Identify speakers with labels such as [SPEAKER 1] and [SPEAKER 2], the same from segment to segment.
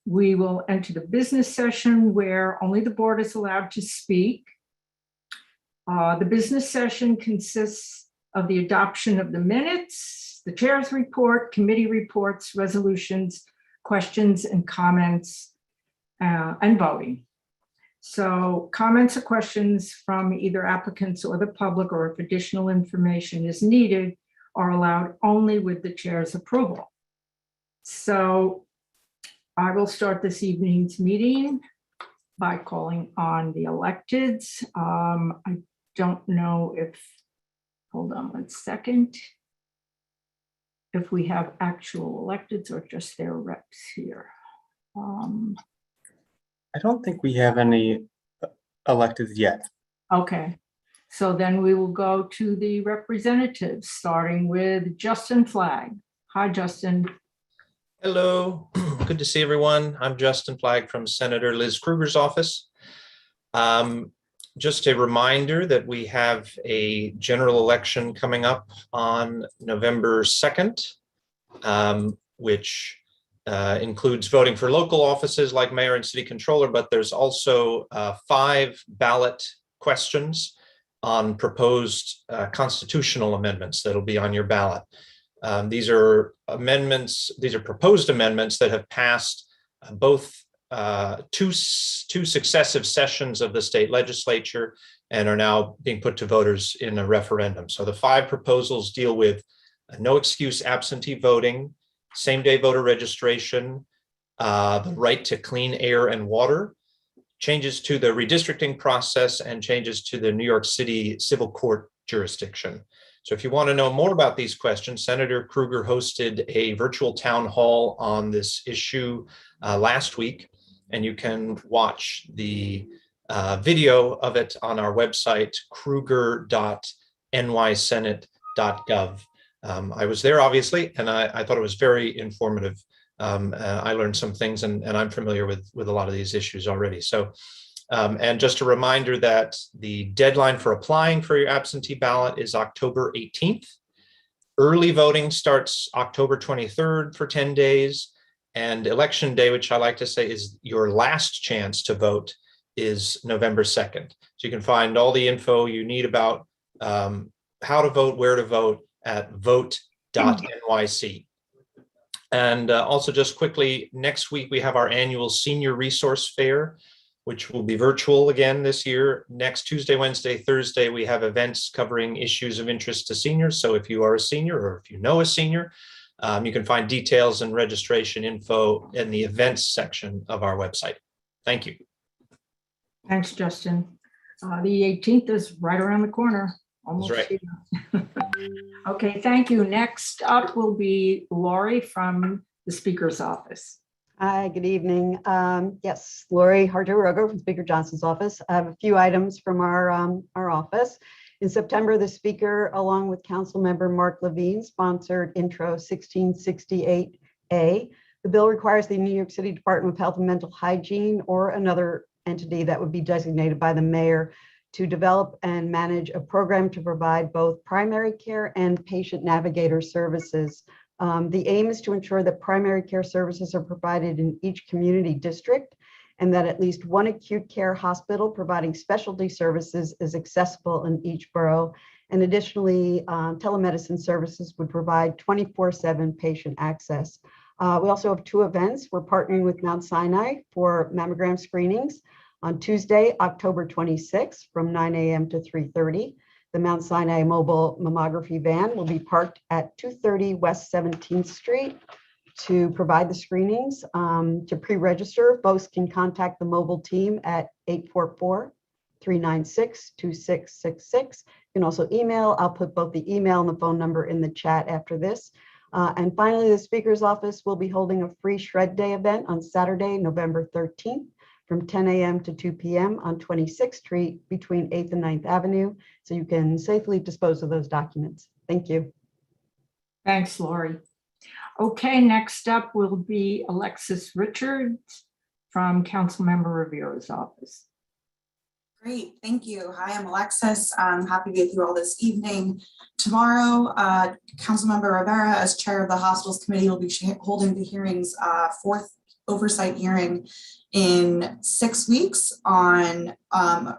[SPEAKER 1] We will enter the business session where only the board is allowed to speak. The business session consists of the adoption of the minutes, the chair's report, committee reports, resolutions, questions and comments, and voting. So comments or questions from either applicants or the public, or if additional information is needed, are allowed only with the chair's approval. So I will start this evening's meeting by calling on the electeds. I don't know if, hold on one second, if we have actual electeds or just their reps here.
[SPEAKER 2] I don't think we have any electeds yet.
[SPEAKER 1] Okay, so then we will go to the representatives, starting with Justin Flagg. Hi, Justin.
[SPEAKER 3] Hello, good to see everyone. I'm Justin Flagg from Senator Liz Krueger's office. Just a reminder that we have a general election coming up on November 2nd, which includes voting for local offices like mayor and city controller, but there's also 5 ballot questions on proposed constitutional amendments that'll be on your ballot. These are amendments, these are proposed amendments that have passed both two successive sessions of the state legislature and are now being put to voters in a referendum. So the 5 proposals deal with no excuse absentee voting, same-day voter registration, the right to clean air and water, changes to the redistricting process, and changes to the New York City civil court jurisdiction. So if you want to know more about these questions, Senator Krueger hosted a virtual town hall on this issue last week, and you can watch the video of it on our website, krueger.nysenate.gov. I was there, obviously, and I thought it was very informative. I learned some things, and I'm familiar with a lot of these issues already. So, and just a reminder that the deadline for applying for your absentee ballot is October 18th. Early voting starts October 23rd for 10 days. And election day, which I like to say is your last chance to vote, is November 2nd. So you can find all the info you need about how to vote, where to vote at vote.nyc. And also just quickly, next week we have our annual Senior Resource Fair, which will be virtual again this year. Next Tuesday, Wednesday, Thursday, we have events covering issues of interest to seniors. So if you are a senior or if you know a senior, you can find details and registration info in the events section of our website. Thank you.
[SPEAKER 1] Thanks, Justin. The 18th is right around the corner. Almost
[SPEAKER 3] That's right.
[SPEAKER 1] here. Okay, thank you. Next up will be Lori from the Speaker's office.
[SPEAKER 4] Hi, good evening. Yes, Lori Harjo-Rogo from Speaker Johnson's office. I have a few items from our office. In September, the Speaker, along with Council Member Mark Levine, sponsored Intro 1668A. The bill requires the New York City Department of Health and Mental Hygiene or another entity that would be designated by the mayor to develop and manage a program to provide both primary care and patient navigator services. The aim is to ensure that primary care services are provided in each community district and that at least one acute care hospital providing specialty services is accessible in each borough. And additionally, telemedicine services would provide 24/7 patient access. We also have 2 events. We're partnering with Mount Sinai for mammogram screenings on Tuesday, October 26th from 9 a.m. to 3:30. The Mount Sinai mobile mammography van will be parked at 230 West 17th Street to provide the screenings. To pre-register, folks can contact the mobile team at 844-396-2666. You can also email. I'll put both the email and the phone number in the chat after this. And finally, the Speaker's office will be holding a free Shred Day event on Saturday, November 13th from 10 a.m. to 2 p.m. on 26th Street between 8th and 9th Avenue. So you can safely dispose of those documents. Thank you.
[SPEAKER 1] Thanks, Lori. Okay, next up will be Alexis Richards from Councilmember Rivera's office.
[SPEAKER 5] Great, thank you. Hi, I'm Alexis. I'm happy to be with you all this evening. Tomorrow, Councilmember Rivera, as chair of the Hospitals Committee, will be holding the hearings oversight hearing in 6 weeks on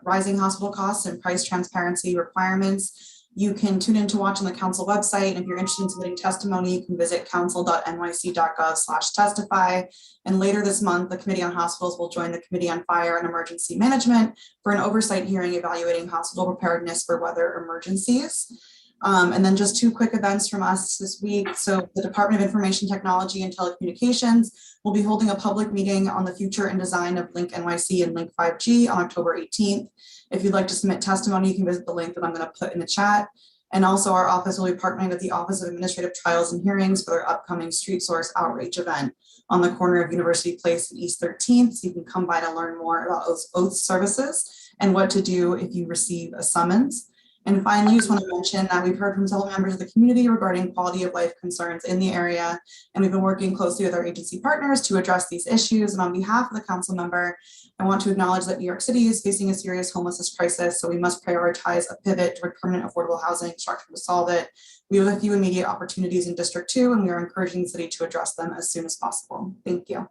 [SPEAKER 5] rising hospital costs and price transparency requirements. You can tune in to watch on the council website. And if you're interested in submitting testimony, you can visit council.nyc.gov/testify. And later this month, the Committee on Hospitals will join the Committee on Fire and Emergency Management for an oversight hearing evaluating hospital preparedness for weather emergencies. And then just 2 quick events from us this week. So the Department of Information Technology and Telecommunications will be holding a public meeting on the future and design of Link NYC and Link 5G on October 18th. If you'd like to submit testimony, you can visit the link that I'm going to put in the chat. And also our office will be partnering with the Office of Administrative Trials and Hearings for their upcoming Street Source Outreach event on the corner of University Place and East 13th. So you can come by to learn more about oath services and what to do if you receive a summons. And finally, just want to mention that we've heard from several members of the community regarding quality of life concerns in the area. And we've been working closely with our agency partners to address these issues. And on behalf of the council member, I want to acknowledge that New York City is facing a serious homelessness crisis. So we must prioritize a pivot toward permanent affordable housing structure to solve it. We have a few immediate opportunities in District 2, and we are encouraging the city to address them as soon as possible. Thank you.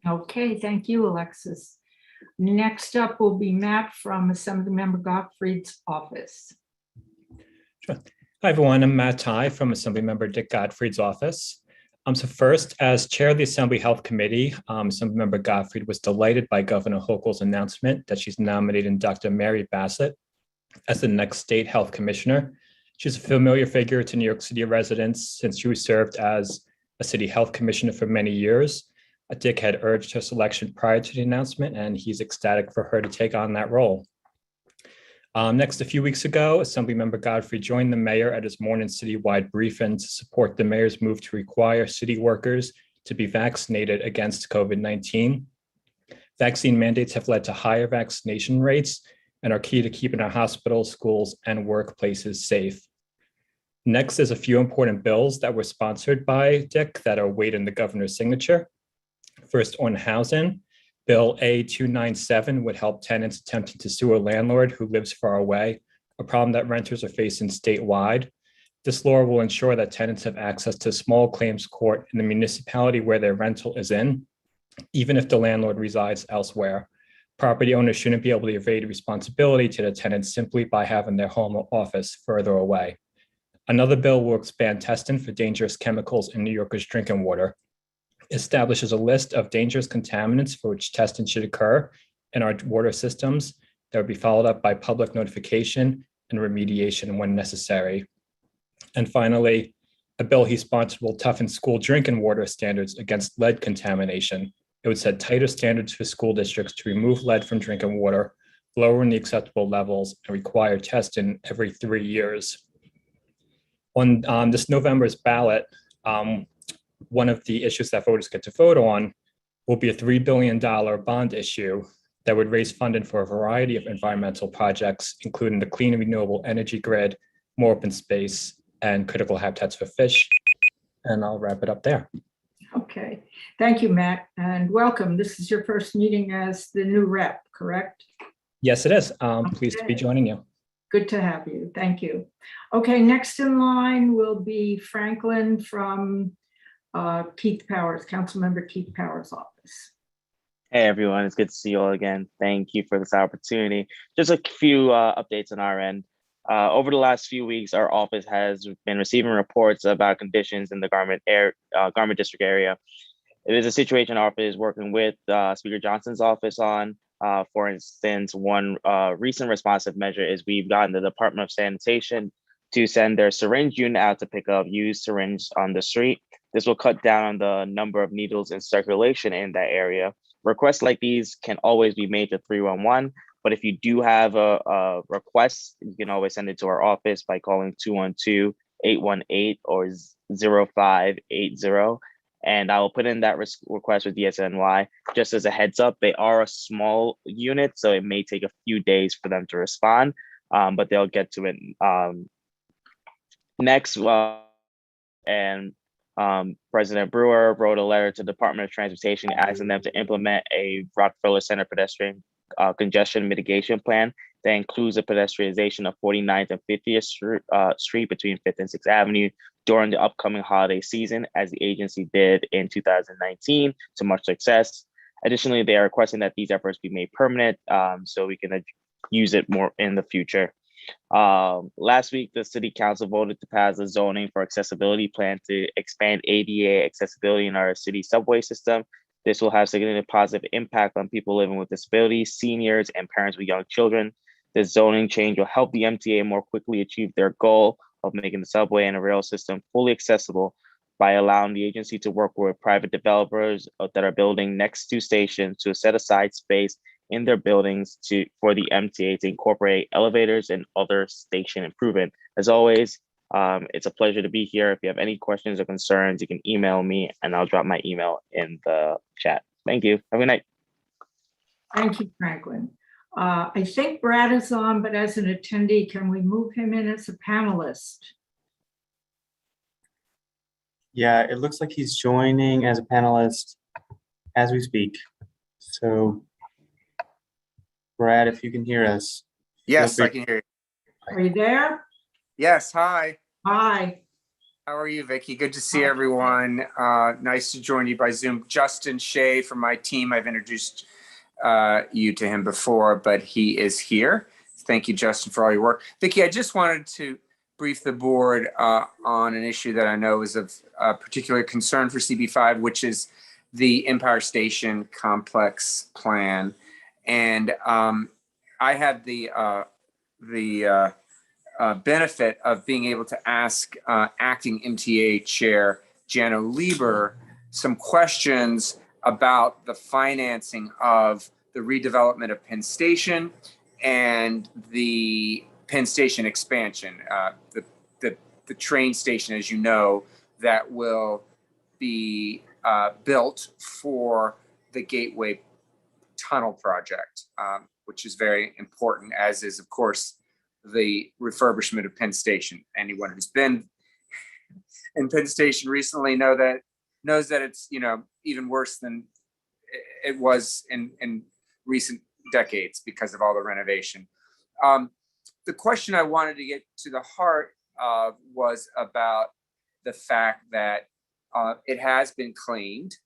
[SPEAKER 1] Okay, thank you, Alexis. Next up will be Matt from Assemblymember Gottfried's office.
[SPEAKER 6] Sure. Hi, everyone. I'm Matt Ty from Assemblymember Dick Gottfried's office. So first, as chair of the Assembly Health Committee, Assemblymember Gottfried was delighted by Governor Hochul's announcement that she's nominating Dr. Mary Bassett as the next state health commissioner. She's a familiar figure to New York City residents since she served as a city health commissioner for many years. Dick had urged her selection prior to the announcement, and he's ecstatic for her to take on that role. Next, a few weeks ago, Assemblymember Gottfried joined the mayor at his morning citywide briefing to support the mayor's move to require city workers to be vaccinated against COVID-19. Vaccine mandates have led to higher vaccination rates and are key to keeping our hospitals, schools, and workplaces safe. Next is a few important bills that were sponsored by Dick that are awaiting the governor's signature. First, on housing. Bill A297 would help tenants attempting to sue a landlord who lives far away, a problem that renters are facing statewide. This law will ensure that tenants have access to small claims court in the municipality where their rental is in, even if the landlord resides elsewhere. Property owners shouldn't be able to evade responsibility to the tenants simply by having their home or office further away. Another bill will expand testing for dangerous chemicals in New Yorkers' drinking water. Establishes a list of dangerous contaminants for which testing should occur in our water systems that would be followed up by public notification and remediation when necessary. And finally, a bill he sponsored will toughen school drinking water standards against lead contamination. It would set tighter standards for school districts to remove lead from drinking water, lowering the acceptable levels, and require testing every 3 years. On this November's ballot, one of the issues that voters get to vote on will be a $3 billion bond issue that would raise funding for a variety of environmental projects, including the clean and renewable energy grid, more open space, and critical habitats for fish. And I'll wrap it up there.
[SPEAKER 1] Okay, thank you, Matt, and welcome. This is your first meeting as the new rep, correct?
[SPEAKER 6] Yes, it is. Pleased to be joining you.
[SPEAKER 1] Good to have you. Thank you. Okay, next in line will be Franklin from Keith Powers, Councilmember Keith Powers' office.
[SPEAKER 7] Hey everyone, it's good to see you all again. Thank you for this opportunity. Just a few updates on our end. Over the last few weeks, our office has been receiving reports about conditions in the Garment District area. It is a situation our office is working with Speaker Johnson's office on. For instance, one recent responsive measure is we've gotten the Department of Sanitation to send their syringe unit out to pick up used syringes on the street. This will cut down on the number of needles in circulation in that area. Requests like these can always be made to 311, but if you do have a request, you can always send it to our office by calling 212-818 or 0580. And I will put in that request with DSNY. Just as a heads up, they are a small unit, so it may take a few days for them to respond, but they'll get to it next. President Brewer wrote a letter to the Department of Transportation asking them to implement a Rockefeller Center pedestrian congestion mitigation plan that includes a pedestrianization of 49th and 50th Street between 5th and 6th Avenue during the upcoming holiday season, as the agency did in 2019 to much success. Additionally, they are requesting that these efforts be made permanent so we can use it more in the future. Last week, the City Council voted to pass a zoning for accessibility plan to expand ADA accessibility in our city subway system. This will have significant positive impact on people living with disabilities, seniors, and parents with young children. This zoning change will help the MTA more quickly achieve their goal of making the subway and a rail system fully accessible by allowing the agency to work with private developers that are building next to stations to set aside space in their buildings for the MTA to incorporate elevators and other station improvement. As always, it's a pleasure to be here. If you have any questions or concerns, you can email me and I'll drop my email in the chat. Thank you. Have a good night.
[SPEAKER 1] Thank you, Franklin. I think Brad is on, but as an attendee, can we move him in as a panelist?
[SPEAKER 2] Yeah, it looks like he's joining as a panelist as we speak. So, Brad, if you can hear us.
[SPEAKER 8] Yes,
[SPEAKER 2] feel
[SPEAKER 8] I
[SPEAKER 2] free.
[SPEAKER 8] can hear you.
[SPEAKER 1] Are you there?
[SPEAKER 8] Yes, hi.
[SPEAKER 1] Hi.
[SPEAKER 8] How are you, Vicky? Good to see everyone. Nice to join you by Zoom. Justin Shea from my team. I've introduced you to him before, but he is here. Thank you, Justin, for all your work. Vicky, I just wanted to brief the board on an issue that I know is of particular concern for CB5, which is the Empire Station Complex plan. And I had the benefit of being able to ask acting MTA chair Jano Lieber some questions about the financing of the redevelopment of Penn Station and the Penn Station expansion, the train station, as you know, that will be built for the Gateway Tunnel project, which is very important, as is, of course, the refurbishment of Penn Station. Anyone who's been in Penn Station recently knows that it's, you know, even worse than it was in recent decades because of all the renovation. The question I wanted to get to the heart of was about the fact that it has been claimed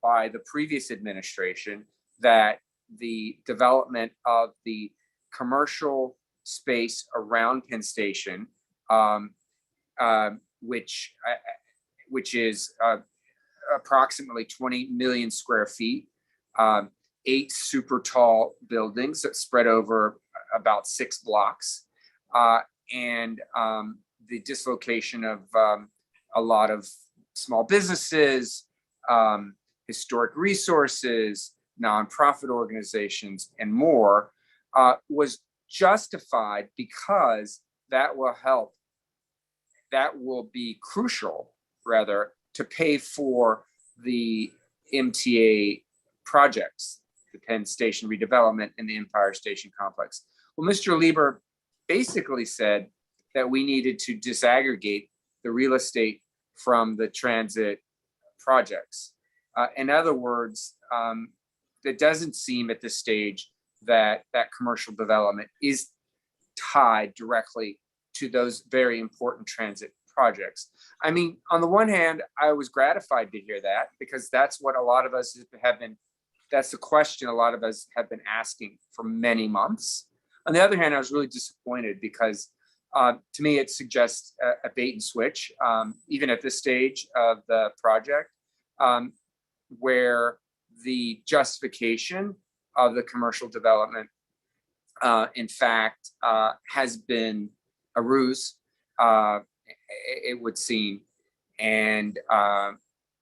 [SPEAKER 8] by the previous administration that the development of the commercial space around Penn Station, which is approximately 20 million square feet, 8 super tall buildings that spread over about 6 blocks, and the dislocation of a lot of small businesses, historic resources, nonprofit organizations, and more, was justified because that will be crucial, rather, to pay for the MTA projects, the Penn Station redevelopment and the Empire Station complex. Well, Mr. Lieber basically said that we needed to disaggregate the real estate from the transit projects. In other words, it doesn't seem at this stage that commercial development is tied directly to those very important transit projects. I mean, on the one hand, I was gratified to hear that because that's what a lot of us have been, that's the question a lot of us have been asking for many months. On the other hand, I was really disappointed because to me, it suggests a bait and switch, even at this stage of the project, where the justification of the commercial development, in fact, has been a ruse, it would seem. And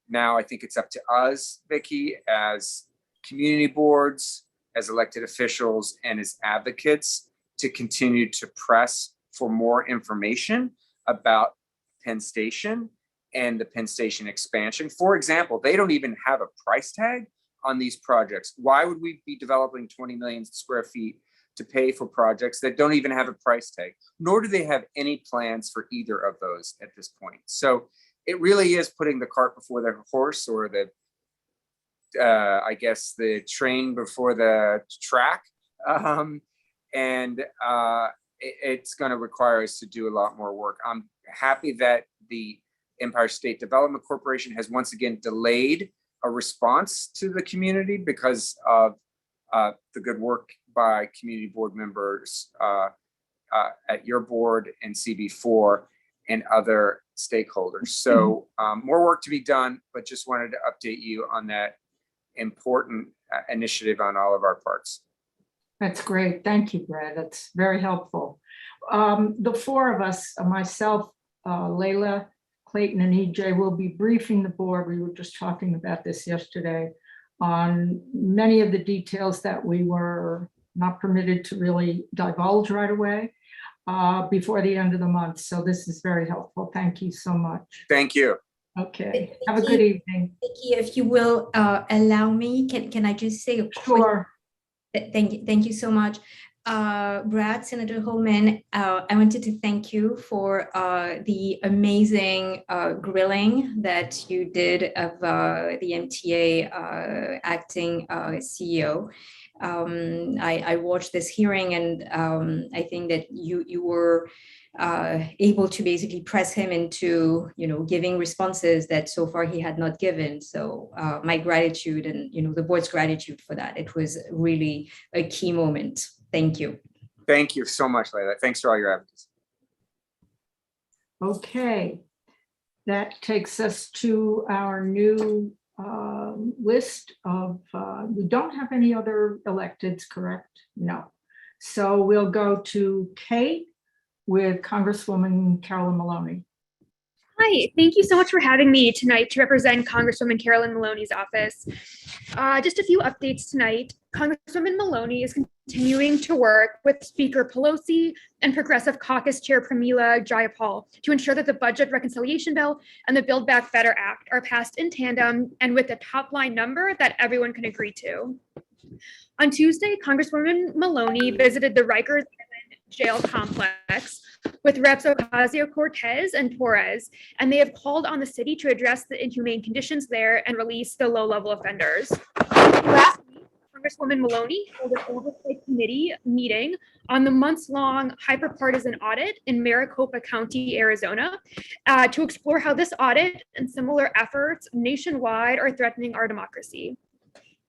[SPEAKER 8] now I think it's up to us, Vicky, as community boards, as elected officials, and as advocates to continue to press for more information about Penn Station and the Penn Station expansion. For example, they don't even have a price tag on these projects. Why would we be developing 20 million square feet to pay for projects that don't even have a price tag? Nor do they have any plans for either of those at this point. So it really is putting the cart before the horse, or the, I guess, the train before the track. It's going to require us to do a lot more work. I'm happy that the Empire State Development Corporation has once again delayed a response to the community because of the good work by community board members at your board and CB4 and other stakeholders. So more work to be done, but just wanted to update you on that important initiative on all of our parts.
[SPEAKER 1] That's great. Thank you, Brad. That's very helpful. The four of us, myself, Layla, Clayton, and EJ, will be briefing the board. We were just talking about this yesterday on many of the details that we were not permitted to really divulge right away before the end of the month. So this is very helpful. Thank you so much.
[SPEAKER 8] Thank you.
[SPEAKER 1] Okay. Have a good evening.
[SPEAKER 9] Vicky, if you will allow me, can I just say a quick?
[SPEAKER 1] Sure.
[SPEAKER 9] Thank you so much. Brad, Senator Holman, I wanted to thank you for the amazing grilling that you did of the MTA acting CEO. I watched this hearing, and I think that you were able to basically press him into, giving responses that so far he had not given. So my gratitude and, the board's gratitude for that. It was really a key moment. Thank you.
[SPEAKER 8] Thank you so much, Layla. Thanks for all your advocacy.
[SPEAKER 1] Okay. That takes us to our new list of, we don't have any other electeds, correct? No. So we'll go to Kate with Congresswoman Carolyn Maloney.
[SPEAKER 10] Hi, thank you so much for having me tonight to represent Congresswoman Carolyn Maloney's office. Just a few updates tonight. Congresswoman Maloney is continuing to work with Speaker Pelosi and Progressive Caucus Chair Pramila Jayapal to ensure that the Budget Reconciliation Bill and the Build Back Better Act are passed in tandem and with a top line number that everyone can agree to. On Tuesday, Congresswoman Maloney visited the Rikers Island Jail Complex with Reps Ocasio-Cortez and Torres, and they have called on the city to address the inhumane conditions there and release the low-level offenders. Last week, Congresswoman Maloney held an oversight committee meeting on the months-long hyper-partisan audit in Maricopa County, Arizona, to explore how this audit and similar efforts nationwide are threatening our democracy.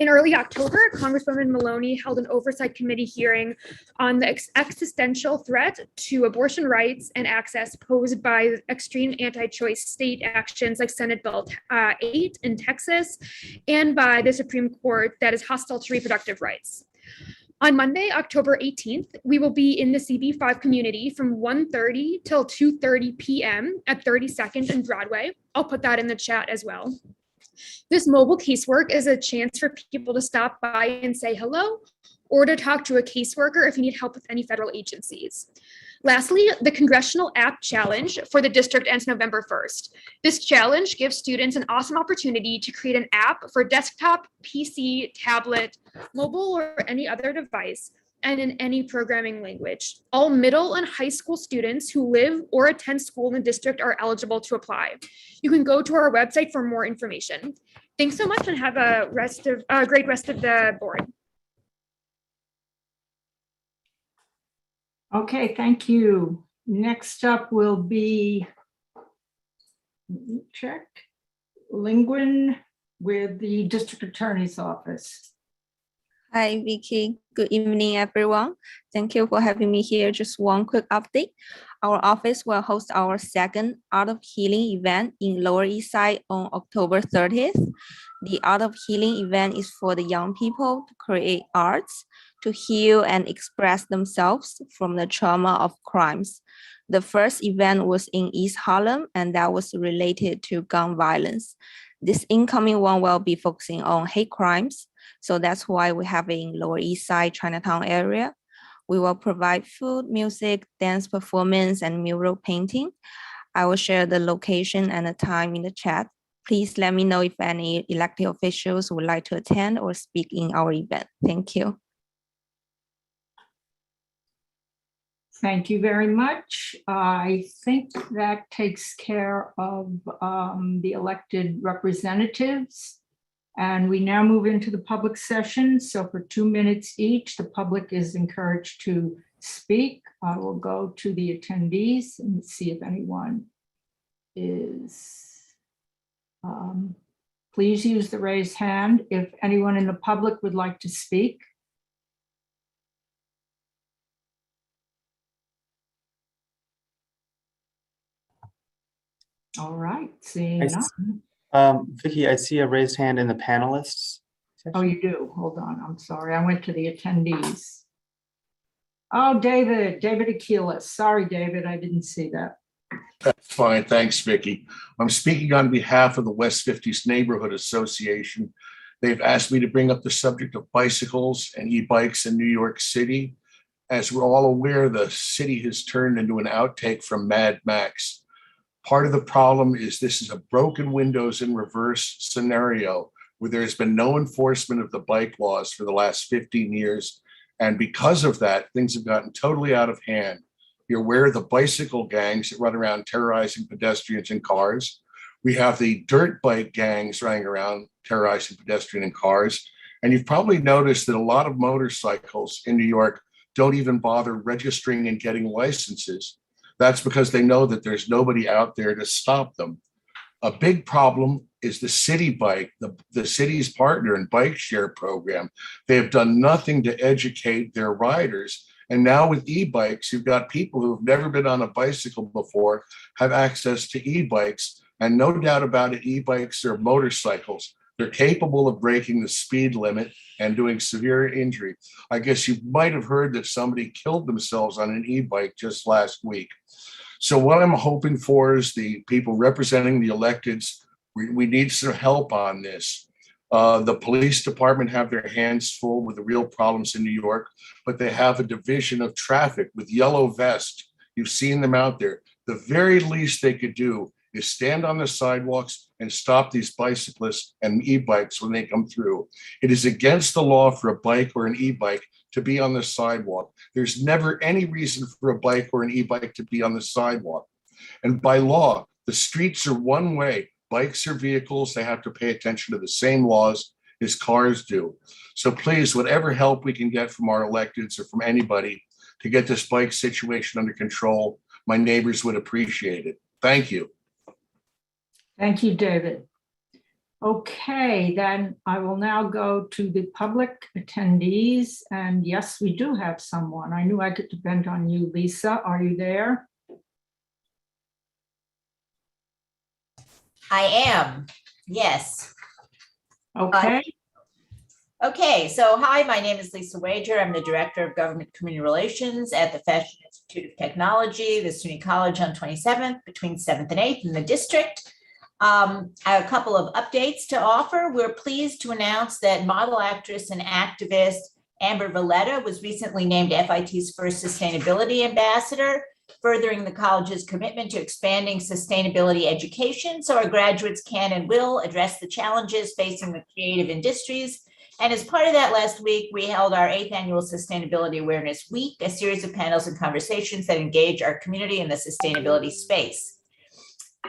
[SPEAKER 10] In early October, Congresswoman Maloney held an oversight committee hearing on the existential threat to abortion rights and access posed by extreme anti-choice state actions like Senate Bill 8 in Texas and by the Supreme Court that is hostile to reproductive rights. On Monday, October 18th, we will be in the CB5 community from 1:30 till 2:30 p.m. at 32nd and Broadway. I'll put that in the chat as well. This mobile casework is a chance for people to stop by and say hello, or to talk to a caseworker if you need help with any federal agencies. Lastly, the Congressional App Challenge for the district ends November 1st. This challenge gives students an awesome opportunity to create an app for desktop, PC, tablet, mobile, or any other device, and in any programming language. All middle and high school students who live or attend school in the district are eligible to apply. You can go to our website for more information. Thanks so much and have a great rest of the board.
[SPEAKER 1] Okay, thank you. Next up will be, check, Lingwin with the District Attorney's Office.
[SPEAKER 11] Hi, Vicky. Good evening, everyone. Thank you for having me here. Just one quick update. Our office will host our second Art of Healing event in Lower East Side on October 30th. The Art of Healing event is for the young people to create arts, to heal and express themselves from the trauma of crimes. The first event was in East Harlem, and that was related to gun violence. This incoming one will be focusing on hate crimes. So that's why we have it in Lower East Side, Chinatown area. We will provide food, music, dance performance, and mural painting. I will share the location and the time in the chat. Please let me know if any elected officials would like to attend or speak in our event. Thank you.
[SPEAKER 1] Thank you very much. I think that takes care of the elected representatives. And we now move into the public session. So for 2 minutes each, the public is encouraged to speak. I will go to the attendees and see if anyone is, please use the raised hand if anyone in the public would like to speak. All right, seeing none.
[SPEAKER 2] Vicky, I see a raised hand in the panelists.
[SPEAKER 1] Oh, you do? Hold on, I'm sorry. I went to the attendees. Oh, David Akilis. Sorry, David, I didn't see that.
[SPEAKER 12] That's fine. Thanks, Vicky. I'm speaking on behalf of the West 50s Neighborhood Association. They've asked me to bring up the subject of bicycles and e-bikes in New York City. As we're all aware, the city has turned into an outtake from Mad Max. Part of the problem is this is a broken windows in reverse scenario where there's been no enforcement of the bike laws for the last 15 years. And because of that, things have gotten totally out of hand. You're aware of the bicycle gangs that run around terrorizing pedestrians and cars. We have the dirt bike gangs running around terrorizing pedestrians and cars. And you've probably noticed that a lot of motorcycles in New York don't even bother registering and getting licenses. That's because they know that there's nobody out there to stop them. A big problem is the city bike, the city's partner and bike share program. They have done nothing to educate their riders. And now with e-bikes, you've got people who have never been on a bicycle before have access to e-bikes. And no doubt about it, e-bikes are motorcycles. They're capable of breaking the speed limit and doing severe injury. I guess you might have heard that somebody killed themselves on an e-bike just last week. So what I'm hoping for is the people representing the electeds, we need some help on this. The police department have their hands full with the real problems in New York, but they have a division of traffic with yellow vests. You've seen them out there. The very least they could do is stand on the sidewalks and stop these bicyclists and e-bikes when they come through. It is against the law for a bike or an e-bike to be on the sidewalk. There's never any reason for a bike or an e-bike to be on the sidewalk. And by law, the streets are one way. Bikes are vehicles. They have to pay attention to the same laws as cars do. So please, whatever help we can get from our electeds or from anybody to get this bike situation under control, my neighbors would appreciate it. Thank you.
[SPEAKER 1] Thank you, David. Okay, then I will now go to the public attendees. And yes, we do have someone. I knew I could depend on you, Lisa. Are you there?
[SPEAKER 13] I am, yes.
[SPEAKER 1] Okay.
[SPEAKER 13] Okay, so hi, my name is Lisa Wager. I'm the Director of Government Community Relations at the Fashion Institute of Technology, the SUNY College on 27th, between 7th and 8th in the district. I have a couple of updates to offer. We're pleased to announce that model actress and activist Amber Valletta was recently named FIT's first sustainability ambassador, furthering the college's commitment to expanding sustainability education so our graduates can and will address the challenges facing the creative industries. And as part of that, last week, we held our 8th annual Sustainability Awareness Week, a series of panels and conversations that engage our community in the sustainability space.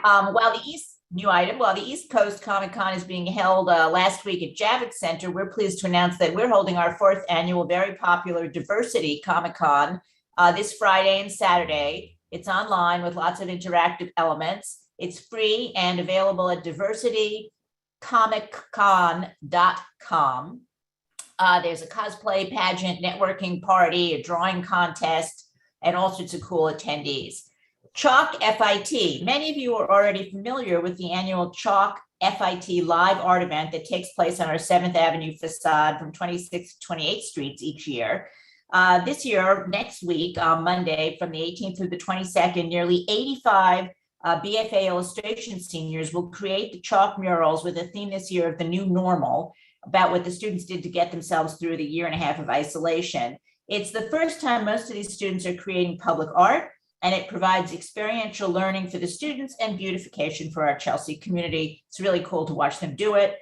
[SPEAKER 13] While the East Coast Comic Con is being held last week at Javits Center, we're pleased to announce that we're holding our 4th annual very popular Diversity Comic Con this Friday and Saturday. It's online with lots of interactive elements. It's free and available at diversitycomiccon.com. There's a cosplay pageant, networking party, a drawing contest, and all sorts of cool attendees. Chalk FIT. Many of you are already familiar with the annual Chalk FIT live art event that takes place on our 7th Avenue facade from 26th to 28th Streets each year. This year, next week, on Monday, from the 18th through the 22nd, nearly 85 BFA illustration seniors will create the chalk murals with a theme this year of the new normal, about what the students did to get themselves through the year and a half of isolation. It's the first time most of these students are creating public art, and it provides experiential learning for the students and beautification for our Chelsea community. It's really cool to watch them do it.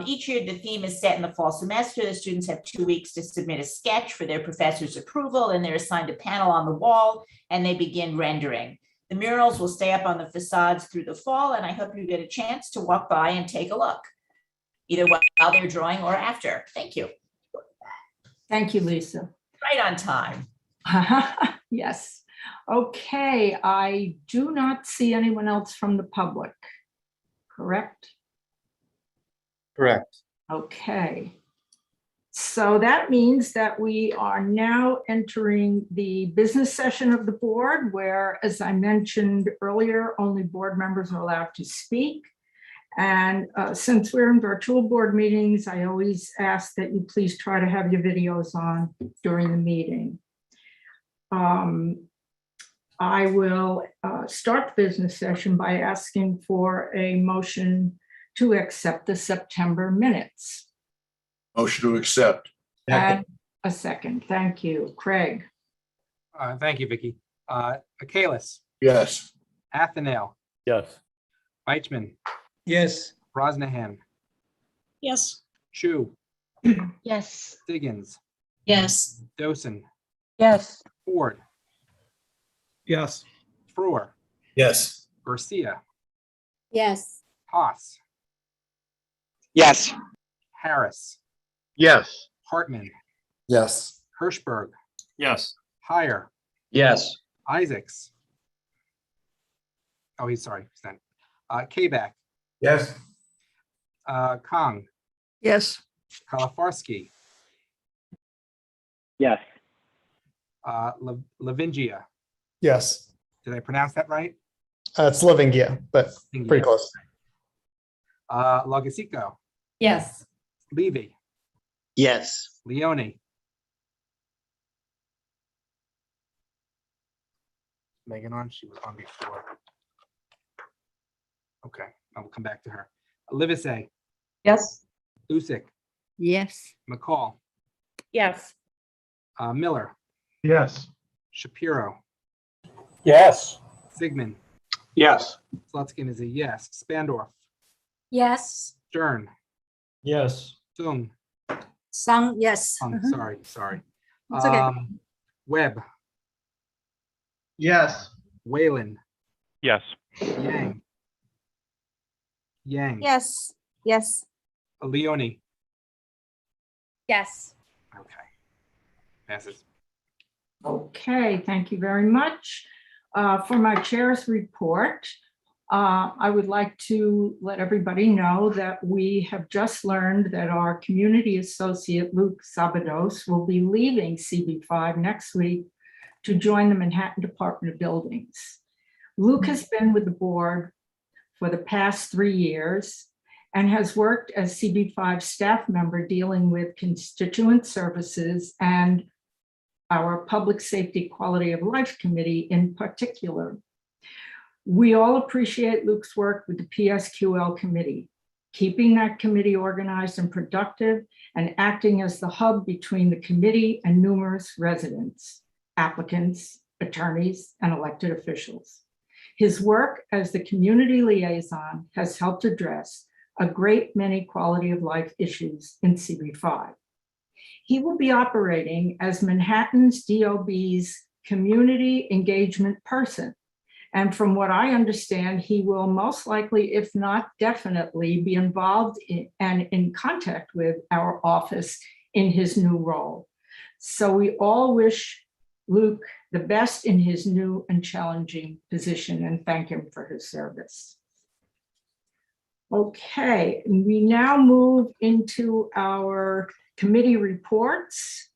[SPEAKER 13] Each year, the theme is set in the fall semester. The students have 2 weeks to submit a sketch for their professor's approval, and they're assigned a panel on the wall, and they begin rendering. The murals will stay up on the facades through the fall, and I hope you get a chance to walk by and take a look, either while they're drawing or after. Thank you.
[SPEAKER 1] Thank you, Lisa.
[SPEAKER 13] Right on time.
[SPEAKER 1] Yes. Okay, I do not see anyone else from the public, correct?
[SPEAKER 2] Correct.
[SPEAKER 1] Okay. So that means that we are now entering the business session of the board, where, as I mentioned earlier, only board members are allowed to speak. And since we're in virtual board meetings, I always ask that you please try to have your videos on during the meeting. I will start the business session by asking for a motion to accept the September minutes.
[SPEAKER 12] Motion to accept.
[SPEAKER 1] And a second. Thank you. Craig.
[SPEAKER 14] Thank you, Vicky. Kalis,
[SPEAKER 12] Yes.
[SPEAKER 14] Athenale,
[SPEAKER 15] Yes.
[SPEAKER 14] Weichman,
[SPEAKER 15] Yes.
[SPEAKER 14] Brosnahan,
[SPEAKER 16] Yes.
[SPEAKER 14] Chu,
[SPEAKER 16] Yes.
[SPEAKER 14] Diggins,
[SPEAKER 16] Yes.
[SPEAKER 14] Dosen,
[SPEAKER 16] Yes.
[SPEAKER 14] Ford,
[SPEAKER 15] Yes.
[SPEAKER 14] Frewer,
[SPEAKER 15] Yes.
[SPEAKER 14] Garcia,
[SPEAKER 16] Yes.
[SPEAKER 14] Haas,
[SPEAKER 15] Yes.
[SPEAKER 14] Harris,
[SPEAKER 15] Yes.
[SPEAKER 14] Hartman,
[SPEAKER 15] Yes.
[SPEAKER 14] Hirschberg,
[SPEAKER 15] Yes.
[SPEAKER 14] Heyer,
[SPEAKER 15] Yes.
[SPEAKER 14] Isaacs. Oh, he's sorry. Kabak,
[SPEAKER 15] Yes.
[SPEAKER 14] Kong,
[SPEAKER 16] Yes.
[SPEAKER 14] Kalafarsky,
[SPEAKER 15] Yes.
[SPEAKER 14] Lavingia.
[SPEAKER 15] Yes.
[SPEAKER 14] Did I pronounce that right?
[SPEAKER 15] It's Livingia, but pretty close.
[SPEAKER 14] Logisico,
[SPEAKER 16] Yes.
[SPEAKER 14] Levy,
[SPEAKER 15] Yes.
[SPEAKER 14] Leone. Megan on? She was on before. Okay, I will come back to her. Livesey,
[SPEAKER 16] Yes.
[SPEAKER 14] Lusick,
[SPEAKER 16] Yes.
[SPEAKER 14] McCall,
[SPEAKER 16] Yes.
[SPEAKER 14] Miller,
[SPEAKER 15] Yes.
[SPEAKER 14] Shapiro,
[SPEAKER 15] Yes.
[SPEAKER 14] Sigmund,
[SPEAKER 15] Yes.
[SPEAKER 14] Slutskin is a yes. Spandorf,
[SPEAKER 16] Yes.
[SPEAKER 14] Stern,
[SPEAKER 15] Yes.
[SPEAKER 14] Sung,
[SPEAKER 16] Some, yes.
[SPEAKER 14] sorry.
[SPEAKER 16] It's okay.
[SPEAKER 14] Webb,
[SPEAKER 15] Yes.
[SPEAKER 14] Whalen,
[SPEAKER 15] Yes.
[SPEAKER 14] Yang,
[SPEAKER 11] Yes. Yes.
[SPEAKER 14] Leone.
[SPEAKER 16] Yes.
[SPEAKER 14] Okay. Passes.
[SPEAKER 1] Okay, thank you very much. For my chair's report, I would like to let everybody know that we have just learned that our community associate, Luke Sabados, will be leaving CB5 next week to join the Manhattan Department of Buildings. Luke has been with the board for the past 3 years and has worked as CB5 staff member dealing with constituent services and our Public Safety Quality of Life Committee in particular. We all appreciate Luke's work with the PSQL committee, keeping that committee organized and productive and acting as the hub between the committee and numerous residents, applicants, attorneys, and elected officials. His work as the community liaison has helped address a great many quality of life issues in CB5. He will be operating as Manhattan's DOB's community engagement person. And from what I understand, he will most likely, if not definitely, be involved in and in contact with our office in his new role. So we all wish Luke the best in his new and challenging position and thank him for his service. Okay, we now move into our committee reports.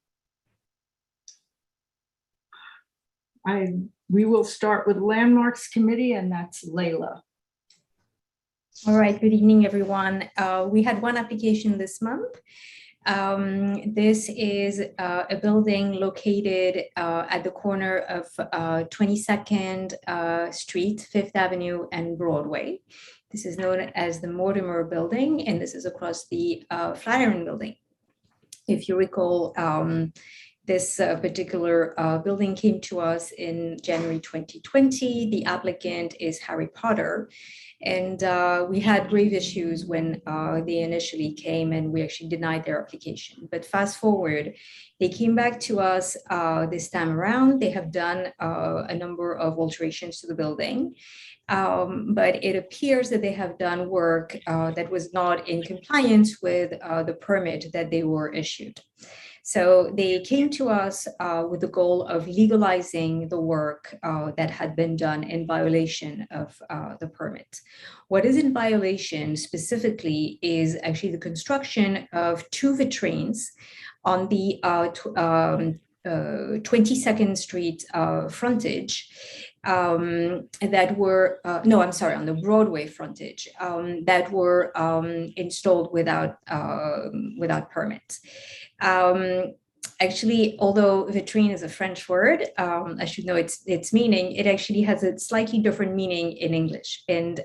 [SPEAKER 1] We will start with Landmarks Committee, and that's Layla.
[SPEAKER 9] All right, good evening, everyone. We had one application this month. This is a building located at the corner of 22nd Street, 5th Avenue, and Broadway. This is known as the Mortimer Building, and this is across the Flatiron Building. If you recall, this particular building came to us in January 2020. The applicant is Harry Potter. And we had grave issues when they initially came and we actually denied their application. But fast forward, they came back to us this time around. They have done a number of alterations to the building. But it appears that they have done work that was not in compliance with the permit that they were issued. So they came to us with the goal of legalizing the work that had been done in violation of the permit. What is in violation specifically is actually the construction of 2 vitrines on the 22nd Street frontage that were, no, I'm sorry, on the Broadway frontage that were installed without permit. Actually, although vitrine is a French word, I should know its meaning. It actually has a slightly different meaning in English, and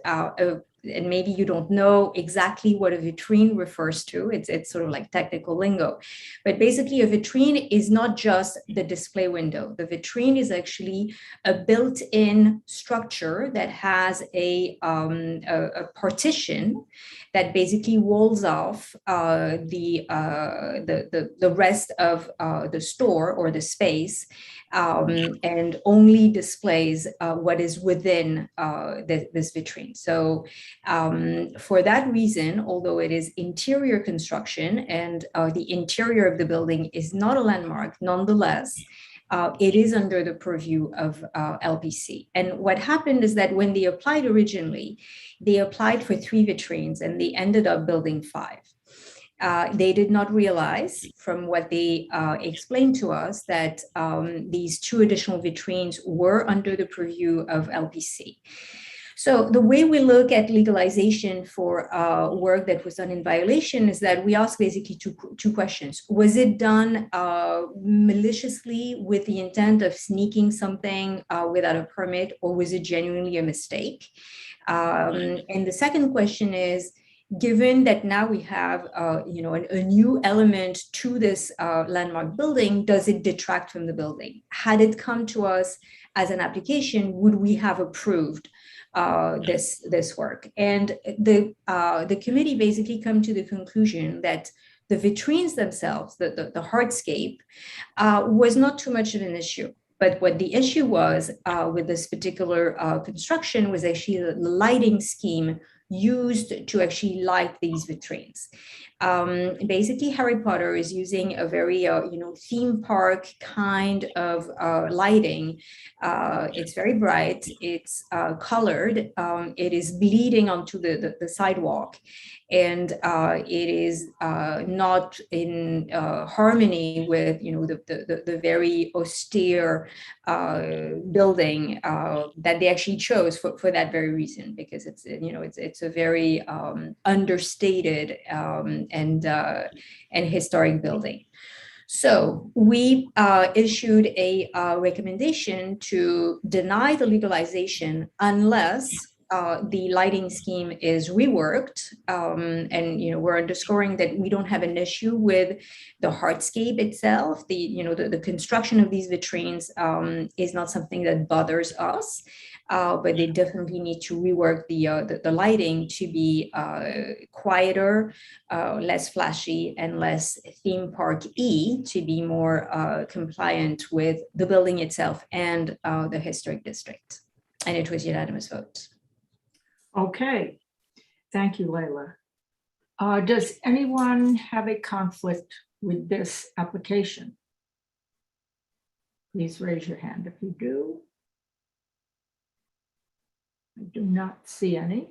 [SPEAKER 9] maybe you don't know exactly what a vitrine refers to. It's sort of like technical lingo, but basically a vitrine is not just the display window. The vitrine is actually a built-in structure that has a partition that basically walls off the rest of the store or the space, and only displays what is within this vitrine. So for that reason, although it is interior construction and the interior of the building is not a landmark, nonetheless, it is under the purview of LPC. And what happened is that when they applied originally, they applied for 3 vitrines and they ended up building 5. They did not realize, from what they explained to us, that these 2 additional vitrines were under the purview of LPC. So the way we look at legalization for work that was done in violation is that we ask basically two questions. Was it done maliciously with the intent of sneaking something without a permit, or was it genuinely a mistake? And the second question is, given that now we have a new element to this landmark building, does it detract from the building? Had it come to us as an application, would we have approved this work? And the committee basically come to the conclusion that the vitrines themselves, the hardscape, was not too much of an issue. But what the issue was with this particular construction was actually the lighting scheme used to actually light these vitrines. Basically, Harry Potter is using a very theme park kind of lighting. It's very bright, it's colored, it is bleeding onto the sidewalk, and it is not in harmony with the very austere building that they actually chose for that very reason, because it's a very understated and historic building. So we issued a recommendation to deny the legalization unless the lighting scheme is reworked, and we're underscoring that we don't have an issue with the hardscape itself. The construction of these vitrines is not something that bothers us, but they definitely need to rework the lighting to be quieter, less flashy, and less theme park-y, to be more compliant with the building itself and the historic district. And it was unanimous vote.
[SPEAKER 1] Okay, thank you, Layla. Does anyone have a conflict with this application? Please raise your hand if you do. I do not see any.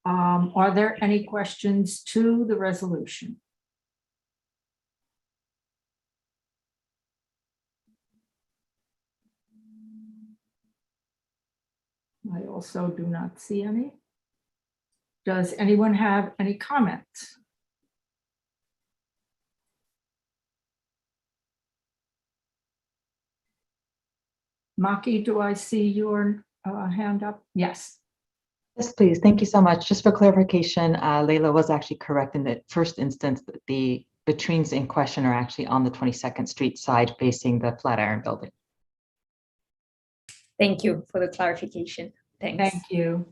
[SPEAKER 1] Are there any questions to the resolution? I also do not see any. Does anyone have any comments? Maki, do I see your hand up? Yes.
[SPEAKER 17] Yes, please. Thank you so much. Just for clarification, Layla was actually correct in the first instance that the vitrines in question are actually on the 22nd Street side facing the Flatiron Building.
[SPEAKER 9] Thank you for the clarification. Thanks.
[SPEAKER 1] Thank you.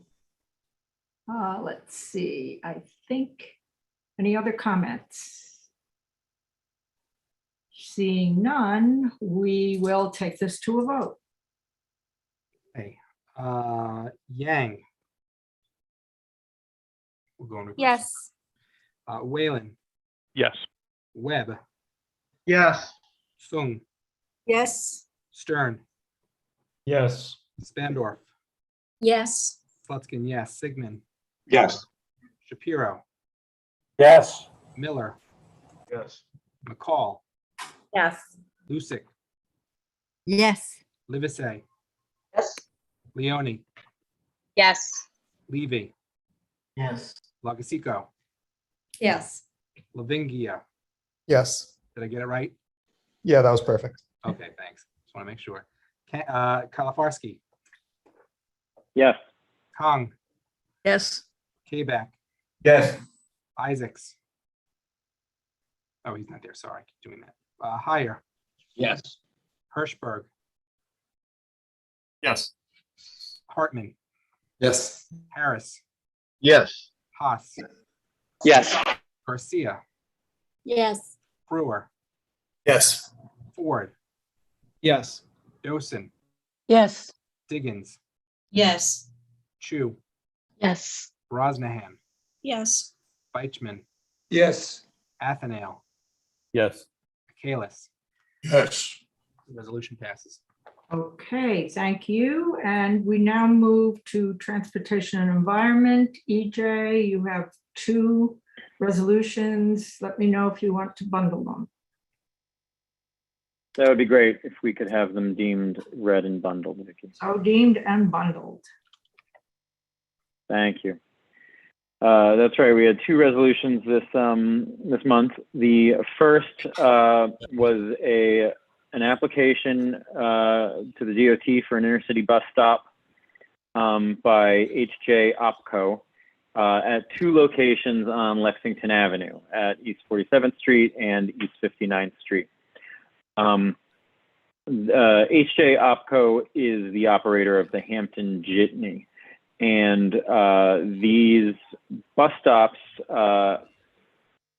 [SPEAKER 1] Let's see. I think, any other comments? Seeing none, we will take this to a vote.
[SPEAKER 14] Okay. Yang. We're going to
[SPEAKER 11] Yes.
[SPEAKER 14] Whalen.
[SPEAKER 15] Yes.
[SPEAKER 14] Webb.
[SPEAKER 15] Yes.
[SPEAKER 14] Sung,
[SPEAKER 16] Yes.
[SPEAKER 14] Stern,
[SPEAKER 15] Yes.
[SPEAKER 14] Spandorf,
[SPEAKER 16] Yes.
[SPEAKER 14] Slutskin, yes. Sigmund,
[SPEAKER 15] Yes.
[SPEAKER 14] Shapiro,
[SPEAKER 15] Yes.
[SPEAKER 14] Miller,
[SPEAKER 15] Yes.
[SPEAKER 14] McCall,
[SPEAKER 16] Yes.
[SPEAKER 14] Lusick,
[SPEAKER 16] Yes.
[SPEAKER 14] Livesey,
[SPEAKER 4] Yes.
[SPEAKER 14] Leone,
[SPEAKER 16] Yes.
[SPEAKER 14] Levy,
[SPEAKER 15] Yes.
[SPEAKER 14] Lagosico,
[SPEAKER 9] Yes.
[SPEAKER 14] Lavingia.
[SPEAKER 18] Yes.
[SPEAKER 14] Did I get it right?
[SPEAKER 18] Yeah, that was perfect.
[SPEAKER 14] Okay, thanks. Just want to make sure. Kalafarsky,
[SPEAKER 7] Yes.
[SPEAKER 14] Kong,
[SPEAKER 16] Yes.
[SPEAKER 14] Kabak,
[SPEAKER 15] Yes.
[SPEAKER 14] Isaacs. Oh, he's not there. Sorry, I keep doing that. Heyer,
[SPEAKER 15] Yes.
[SPEAKER 14] Hirschberg,
[SPEAKER 15] Yes.
[SPEAKER 14] Hartman,
[SPEAKER 15] Yes.
[SPEAKER 14] Harris,
[SPEAKER 15] Yes.
[SPEAKER 14] Haas,
[SPEAKER 7] Yes.
[SPEAKER 14] Garcia,
[SPEAKER 16] Yes.
[SPEAKER 14] Brewer,
[SPEAKER 15] Yes.
[SPEAKER 14] Ford,
[SPEAKER 15] Yes.
[SPEAKER 14] Dosen,
[SPEAKER 16] Yes.
[SPEAKER 14] Diggins,
[SPEAKER 16] Yes.
[SPEAKER 14] Chu,
[SPEAKER 16] Yes.
[SPEAKER 14] Brosnahan,
[SPEAKER 16] Yes.
[SPEAKER 14] Weichman,
[SPEAKER 15] Yes.
[SPEAKER 14] Athanale,
[SPEAKER 15] Yes.
[SPEAKER 14] Kalis.
[SPEAKER 12] Yes.
[SPEAKER 14] The resolution passes.
[SPEAKER 1] Okay, thank you. And we now move to Transportation and Environment. EJ, you have 2 resolutions. Let me know if you want to bundle them.
[SPEAKER 7] That would be great if we could have them deemed read and bundled, Vicki.
[SPEAKER 1] So deemed and bundled.
[SPEAKER 7] Thank you. That's right. We had 2 resolutions this month. The first was an application to the DOT for an intercity bus stop by HJ Opco at 2 locations on Lexington Avenue, at East 47th Street and East 59th Street. HJ Opco is the operator of the Hampton Jitney. And these bus stops,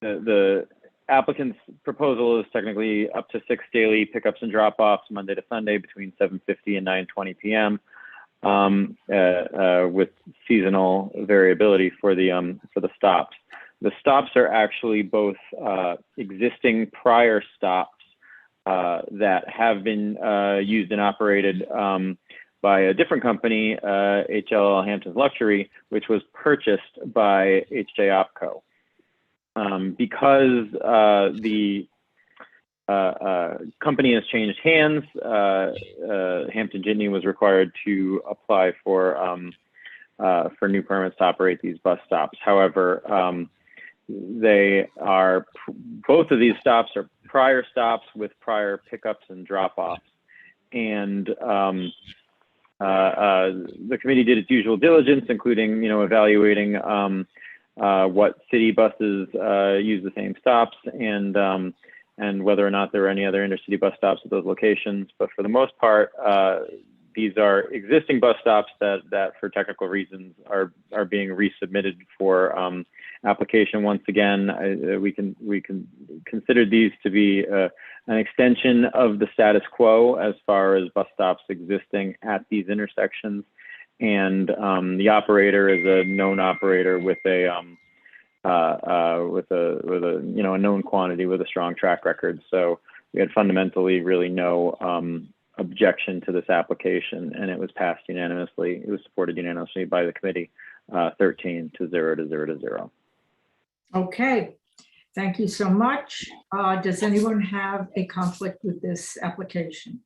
[SPEAKER 7] the applicant's proposal is technically up to 6 daily pickups and drop-offs Monday to Sunday between 7:50 and 9:20 p.m. With seasonal variability for the stops. The stops are actually both existing prior stops that have been used and operated by a different company, HLL Hamptons Luxury, which was purchased by HJ Opco. Because the company has changed hands, Hampton Jitney was required to apply for new permits to operate these bus stops. However, both of these stops are prior stops with prior pickups and drop-offs. And the committee did its usual diligence, including, evaluating what city buses use the same stops and whether or not there are any other intercity bus stops at those locations. But for the most part, these are existing bus stops that for technical reasons are being resubmitted for application. Once again, we can consider these to be an extension of the status quo as far as bus stops existing at these intersections. And the operator is a known operator with a known quantity with a strong track record. So we had fundamentally really no objection to this application, and it was passed unanimously. It was supported unanimously by the committee, 13 to 0 to 0 to 0.
[SPEAKER 1] Okay, thank you so much. Does anyone have a conflict with this application?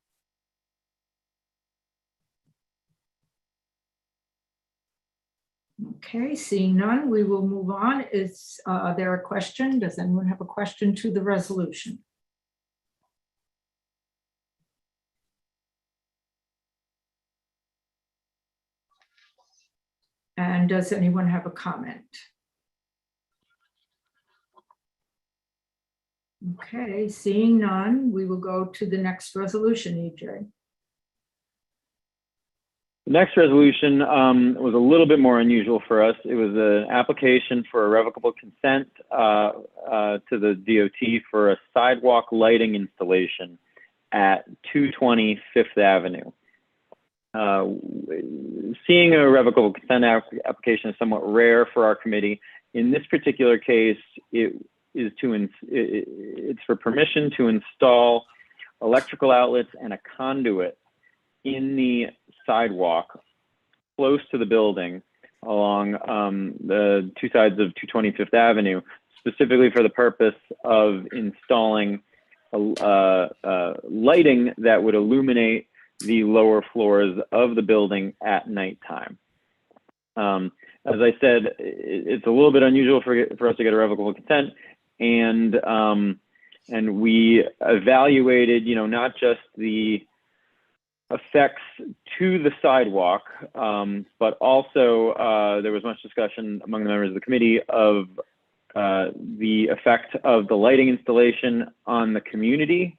[SPEAKER 1] Okay, seeing none, we will move on. Is there a question? Does anyone have a question to the resolution? And does anyone have a comment? Okay, seeing none, we will go to the next resolution, EJ.
[SPEAKER 7] The next resolution was a little bit more unusual for us. It was an application for a revocable consent to the DOT for a sidewalk lighting installation at 220 Fifth Avenue. Seeing a revocable consent application is somewhat rare for our committee. In this particular case, it
[SPEAKER 19] is it's for permission to install electrical outlets and a conduit in the sidewalk close to the building along the two sides of 225th Avenue, specifically for the purpose of installing lighting that would illuminate the lower floors of the building at nighttime. As I said, it's a little bit unusual for us to get a revocable consent, and we evaluated, not just the effects to the sidewalk, but also there was much discussion among the members of the committee of the effect of the lighting installation on the community.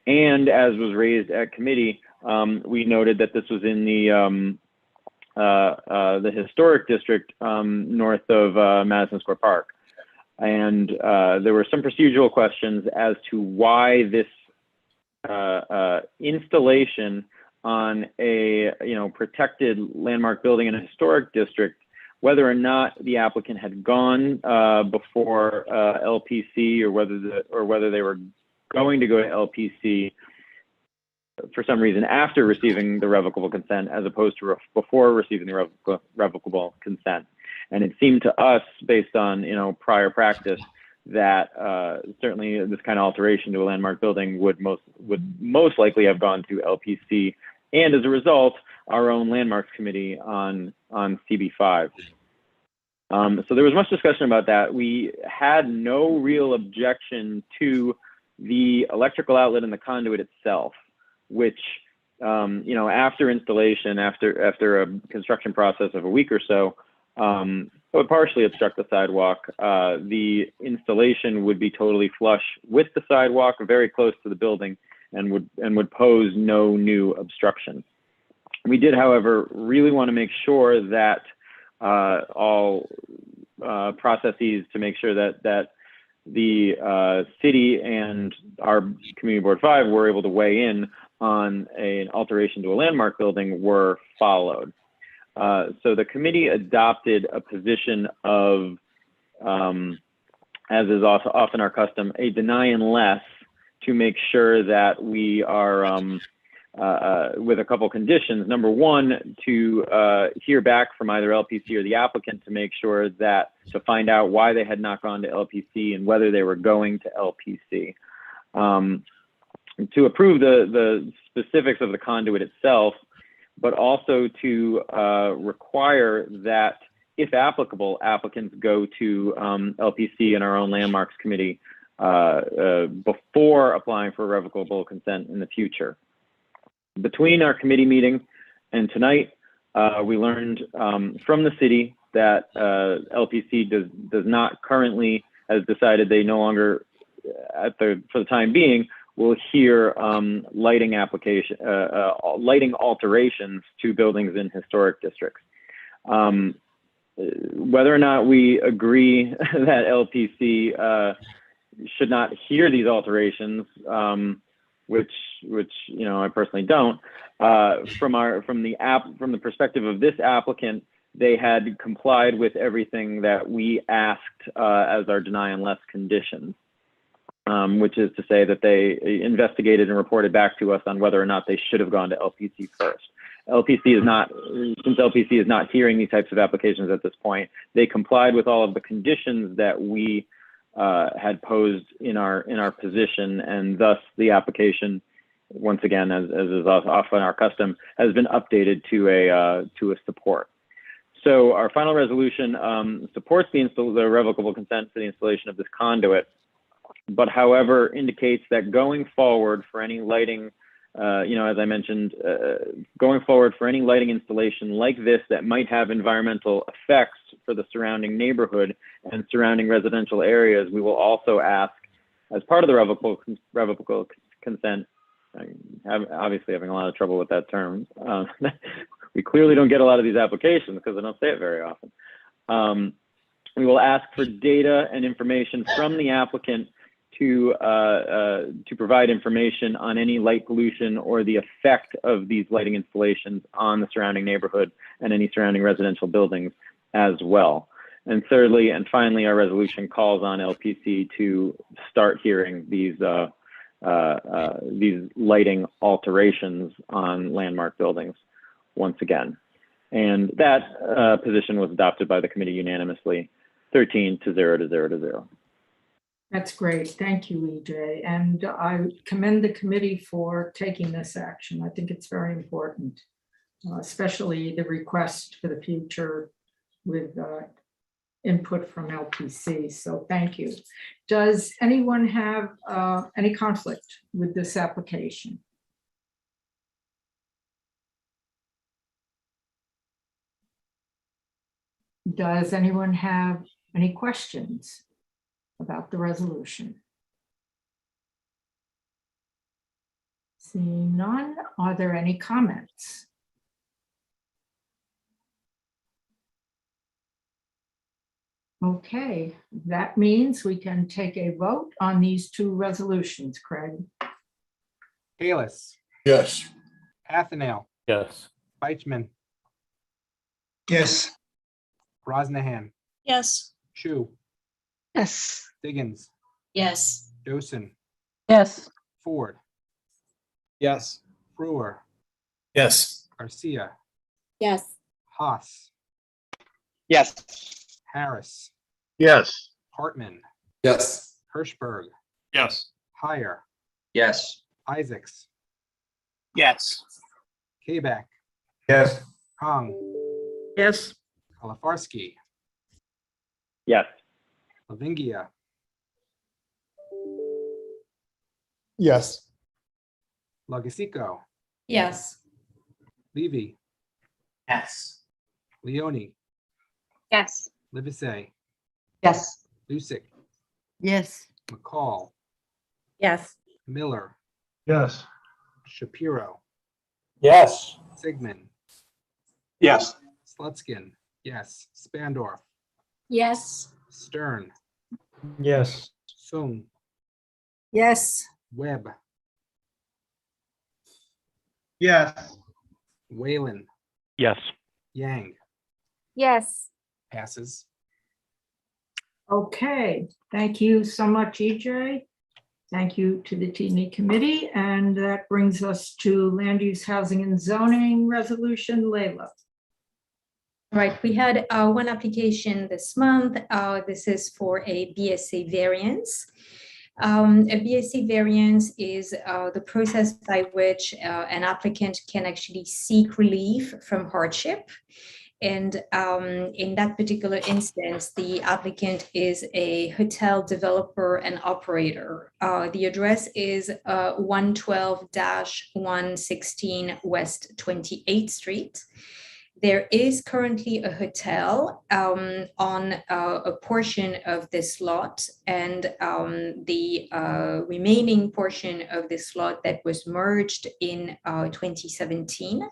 [SPEAKER 19] And as was raised at committee, we noted that this was in the historic district north of Madison Square Park. And there were some procedural questions as to why this installation on a protected landmark building in a historic district, whether or not the applicant had gone before LPC, or whether they were going to go to LPC for some reason after receiving the revocable consent, as opposed to before receiving the revocable consent. And it seemed to us, based on prior practice, that certainly this kind of alteration to a landmark building would most likely have gone to LPC, and as a result, our own landmarks committee on CB5. So there was much discussion about that. We had no real objection to the electrical outlet and the conduit itself, which, after installation, after a construction process of a week or so, would partially obstruct the sidewalk. The installation would be totally flush with the sidewalk, very close to the building, and would pose no new obstruction. We did, however, really want to make sure that all processes to make sure that the city and our Community Board 5 were able to weigh in on an alteration to a landmark building were followed. So the committee adopted a position of, as is also often our custom, a deny unless, to make sure that we are, with a couple conditions. Number one, to hear back from either LPC or the applicant to make sure that, to find out why they had not gone to LPC and whether they were going to LPC. To approve the specifics of the conduit itself, but also to require that, if applicable, applicants go to LPC and our own landmarks committee before applying for revocable consent in the future. Between our committee meeting and tonight, we learned from the city that LPC does not currently, has decided they no longer, for the time being, will hear lighting alterations to buildings in historic districts. Whether or not we agree that LPC should not hear these alterations, which I personally don't, from the perspective of this applicant, they had complied with everything that we asked as our deny unless conditions. Which is to say that they investigated and reported back to us on whether or not they should have gone to LPC first. Since LPC is not hearing these types of applications at this point, they complied with all of the conditions that we had posed in our position, and thus the application, once again, as is often our custom, has been updated to a support. So our final resolution supports the revocable consent for the installation of this conduit, but however indicates that going forward for any lighting, as I mentioned, going forward for any lighting installation like this that might have environmental effects for the surrounding neighborhood and surrounding residential areas, we will also ask, as part of the revocable consent, I'm obviously having a lot of trouble with that term. We clearly don't get a lot of these applications because I don't say it very often. We will ask for data and information from the applicant to provide information on any light pollution or the effect of these lighting installations on the surrounding neighborhood and any surrounding residential buildings as well. And thirdly, and finally, our resolution calls on LPC to start hearing these lighting alterations on landmark buildings once again. And that position was adopted by the committee unanimously, 13 to 0 to 0 to 0.
[SPEAKER 1] That's great. Thank you, EJ. And I commend the committee for taking this action. I think it's very important, especially the request for the future with input from LPC. So thank you. Does anyone have any conflict with this application? Does anyone have any questions about the resolution? Seeing none, are there any comments? Okay, that means we can take a vote on these two resolutions, Craig.
[SPEAKER 14] Kalis,
[SPEAKER 12] Yes.
[SPEAKER 14] Athenale,
[SPEAKER 15] Yes.
[SPEAKER 14] Feichman,
[SPEAKER 15] Yes.
[SPEAKER 14] Brosnahan,
[SPEAKER 16] Yes.
[SPEAKER 14] Chu,
[SPEAKER 16] Yes.
[SPEAKER 14] Diggins,
[SPEAKER 16] Yes.
[SPEAKER 14] Dosen,
[SPEAKER 16] Yes.
[SPEAKER 14] Ford,
[SPEAKER 15] Yes.
[SPEAKER 14] Brewer,
[SPEAKER 15] Yes.
[SPEAKER 14] Garcia,
[SPEAKER 16] Yes.
[SPEAKER 14] Haas,
[SPEAKER 7] Yes.
[SPEAKER 14] Harris,
[SPEAKER 15] Yes.
[SPEAKER 14] Hartman,
[SPEAKER 15] Yes.
[SPEAKER 14] Hirschberg,
[SPEAKER 15] Yes.
[SPEAKER 14] Heyer,
[SPEAKER 15] Yes.
[SPEAKER 14] Isaacs,
[SPEAKER 15] Yes.
[SPEAKER 14] Kabak,
[SPEAKER 15] Yes.
[SPEAKER 14] Kong,
[SPEAKER 16] Yes.
[SPEAKER 14] Kalafarsky,
[SPEAKER 19] Yes.
[SPEAKER 14] Lavingia,
[SPEAKER 18] Yes.
[SPEAKER 14] Lagosico,
[SPEAKER 16] Yes.
[SPEAKER 14] Levy,
[SPEAKER 15] Yes.
[SPEAKER 14] Leone,
[SPEAKER 10] Yes.
[SPEAKER 14] Livesey,
[SPEAKER 17] Yes.
[SPEAKER 14] Lusick,
[SPEAKER 16] Yes.
[SPEAKER 14] McCall,
[SPEAKER 16] Yes.
[SPEAKER 14] Miller,
[SPEAKER 15] Yes.
[SPEAKER 14] Shapiro,
[SPEAKER 15] Yes.
[SPEAKER 14] Sigmund,
[SPEAKER 15] Yes.
[SPEAKER 14] Slutskin, yes, Spandorf,
[SPEAKER 16] Yes.
[SPEAKER 14] Stern,
[SPEAKER 15] Yes.
[SPEAKER 14] Sung,
[SPEAKER 16] Yes.
[SPEAKER 14] Webb,
[SPEAKER 15] Yes.
[SPEAKER 14] Whalen,
[SPEAKER 15] Yes.
[SPEAKER 14] Yang,
[SPEAKER 10] Yes.
[SPEAKER 14] passes.
[SPEAKER 1] Okay, thank you so much, EJ. Thank you to the T&E committee. And that brings us to land use, housing and zoning resolution. Layla.
[SPEAKER 9] Right, we had one application this month. This is for a BSA variance. A BSA variance is the process by which an applicant can actually seek relief from hardship. And in that particular instance, the applicant is a hotel developer and operator. The address is 112-116 West 28th Street. There is currently a hotel on a portion of this lot, and the remaining portion of this lot that was merged in 2017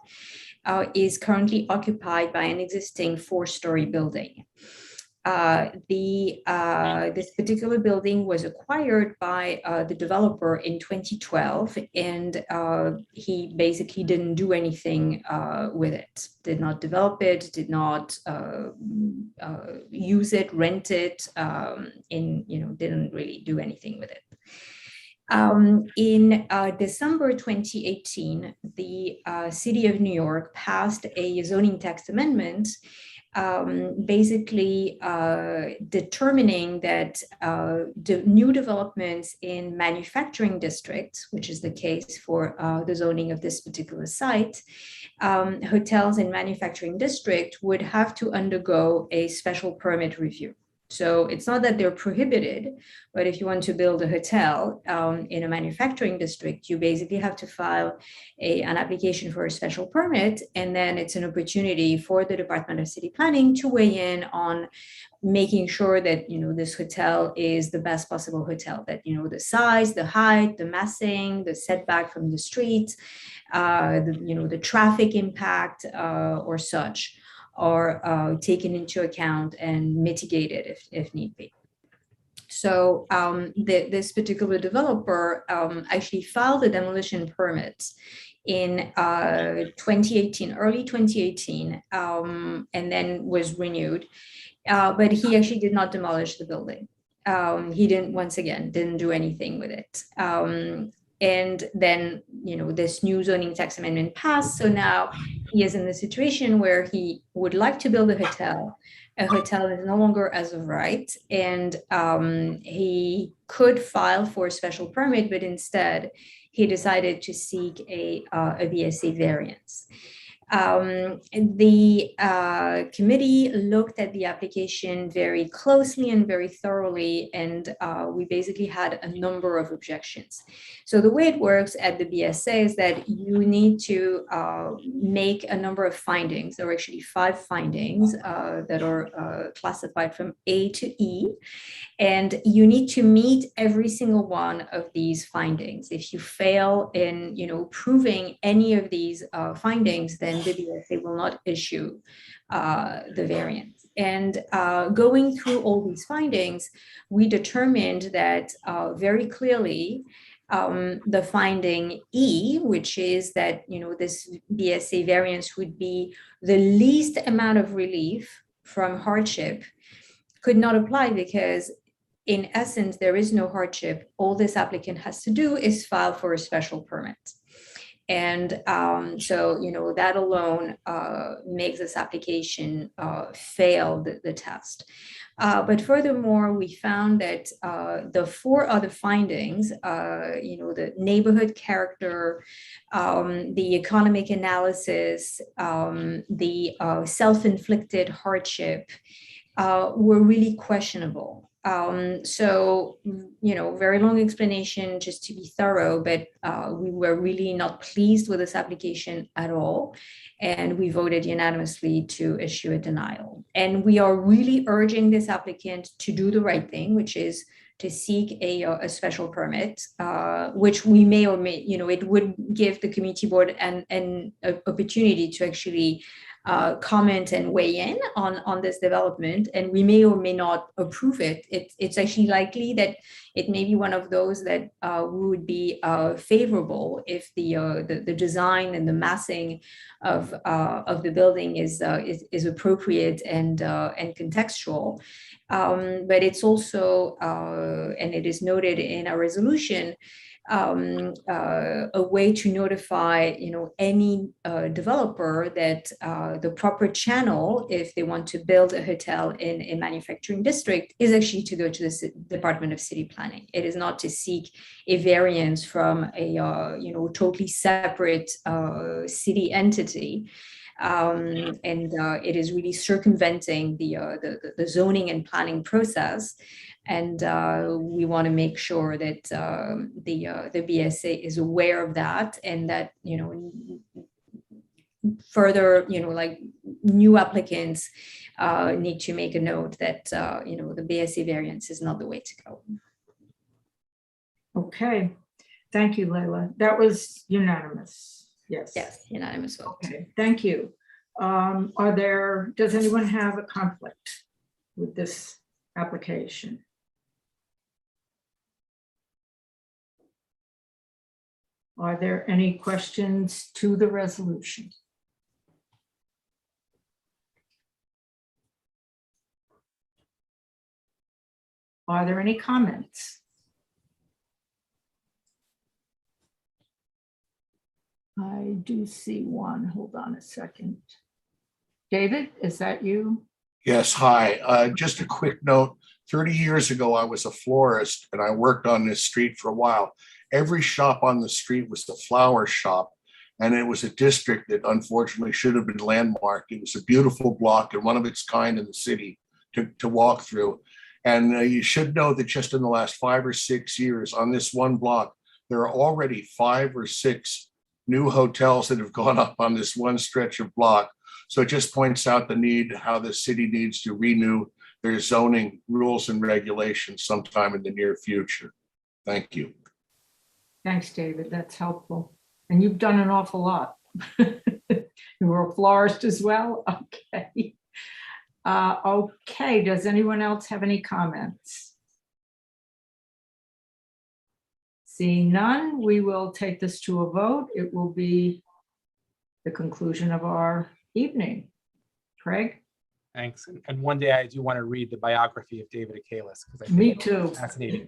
[SPEAKER 9] is currently occupied by an existing 4-story building. This particular building was acquired by the developer in 2012, and he basically didn't do anything with it, did not develop it, did not use it, rent it, didn't really do anything with it. In December 2018, the City of New York passed a zoning text amendment basically determining that the new developments in manufacturing districts, which is the case for the zoning of this particular site, hotels in manufacturing district would have to undergo a special permit review. So it's not that they're prohibited, but if you want to build a hotel in a manufacturing district, you basically have to file an application for a special permit. And then it's an opportunity for the Department of City Planning to weigh in on making sure that, this hotel is the best possible hotel, that, the size, the height, the massing, the setback from the street, the traffic impact or such are taken into account and mitigated if need be. So this particular developer actually filed a demolition permit in 2018, early 2018, and then was renewed. but he actually did not demolish the building. He didn't do anything with it. And then, this new zoning tax amendment passed. So now he is in the situation where he would like to build a hotel. A hotel is no longer as of right. And he could file for a special permit, but instead he decided to seek a BSA variance. The committee looked at the application very closely and very thoroughly, and we basically had a number of objections. So the way it works at the BSA is that you need to make a number of findings. There are actually 5 findings that are classified from A to E, and you need to meet every single one of these findings. If you fail in, proving any of these findings, then the BSA will not issue the variance. And going through all these findings, we determined that very clearly the finding E, which is that, this BSA variance would be the least amount of relief from hardship, could not apply because in essence, there is no hardship. All this applicant has to do is file for a special permit. And so, that alone makes this application fail the test. But furthermore, we found that the 4 other findings, the neighborhood character, the economic analysis, the self-inflicted hardship, were really questionable. So, very long explanation just to be thorough, but we were really not pleased with this application at all. And we voted unanimously to issue a denial. And we are really urging this applicant to do the right thing, which is to seek a special permit, which we may or may, it would give the community board an opportunity to actually comment and weigh in on this development, and we may or may not approve it. It's actually likely that it may be one of those that would be favorable if the design and the massing of the building is appropriate and contextual. But it's also, and it is noted in our resolution, a way to notify, any developer that the proper channel, if they want to build a hotel in a manufacturing district, is actually to go to the Department of City Planning. It is not to seek a variance from a totally separate city entity. And it is really circumventing the zoning and planning process. And we want to make sure that the BSA is aware of that, and that, further, like new applicants need to make a note that, the BSA variance is not the way to go.
[SPEAKER 1] Okay, thank you, Leila. That was unanimous. Yes.
[SPEAKER 9] Yes, unanimous vote.
[SPEAKER 1] Okay, thank you. Does anyone have a conflict with this application? Are there any questions to the resolution? Are there any comments? I do see one. Hold on a second. David, is that you?
[SPEAKER 12] Yes, hi. Just a quick note. 30 years ago, I was a florist and I worked on this street for a while. Every shop on the street was the flower shop, and it was a district that unfortunately should have been landmarked. It was a beautiful block and one of its kind in the city to walk through. And you should know that just in the last 5 or 6 years on this one block, there are already 5 or 6 new hotels that have gone up on this one stretch of block. So it just points out the need, how the city needs to renew their zoning rules and regulations sometime in the near future. Thank you.
[SPEAKER 1] Thanks, David. That's helpful. And you've done an awful lot. You were a florist as well? Okay. Okay, does anyone else have any comments? Seeing none, we will take this to a vote. It will be the conclusion of our evening. Craig?
[SPEAKER 14] Thanks. And one day I do want to read the biography of David Acalis because I
[SPEAKER 1] Me
[SPEAKER 14] think
[SPEAKER 1] too.
[SPEAKER 14] it's fascinating.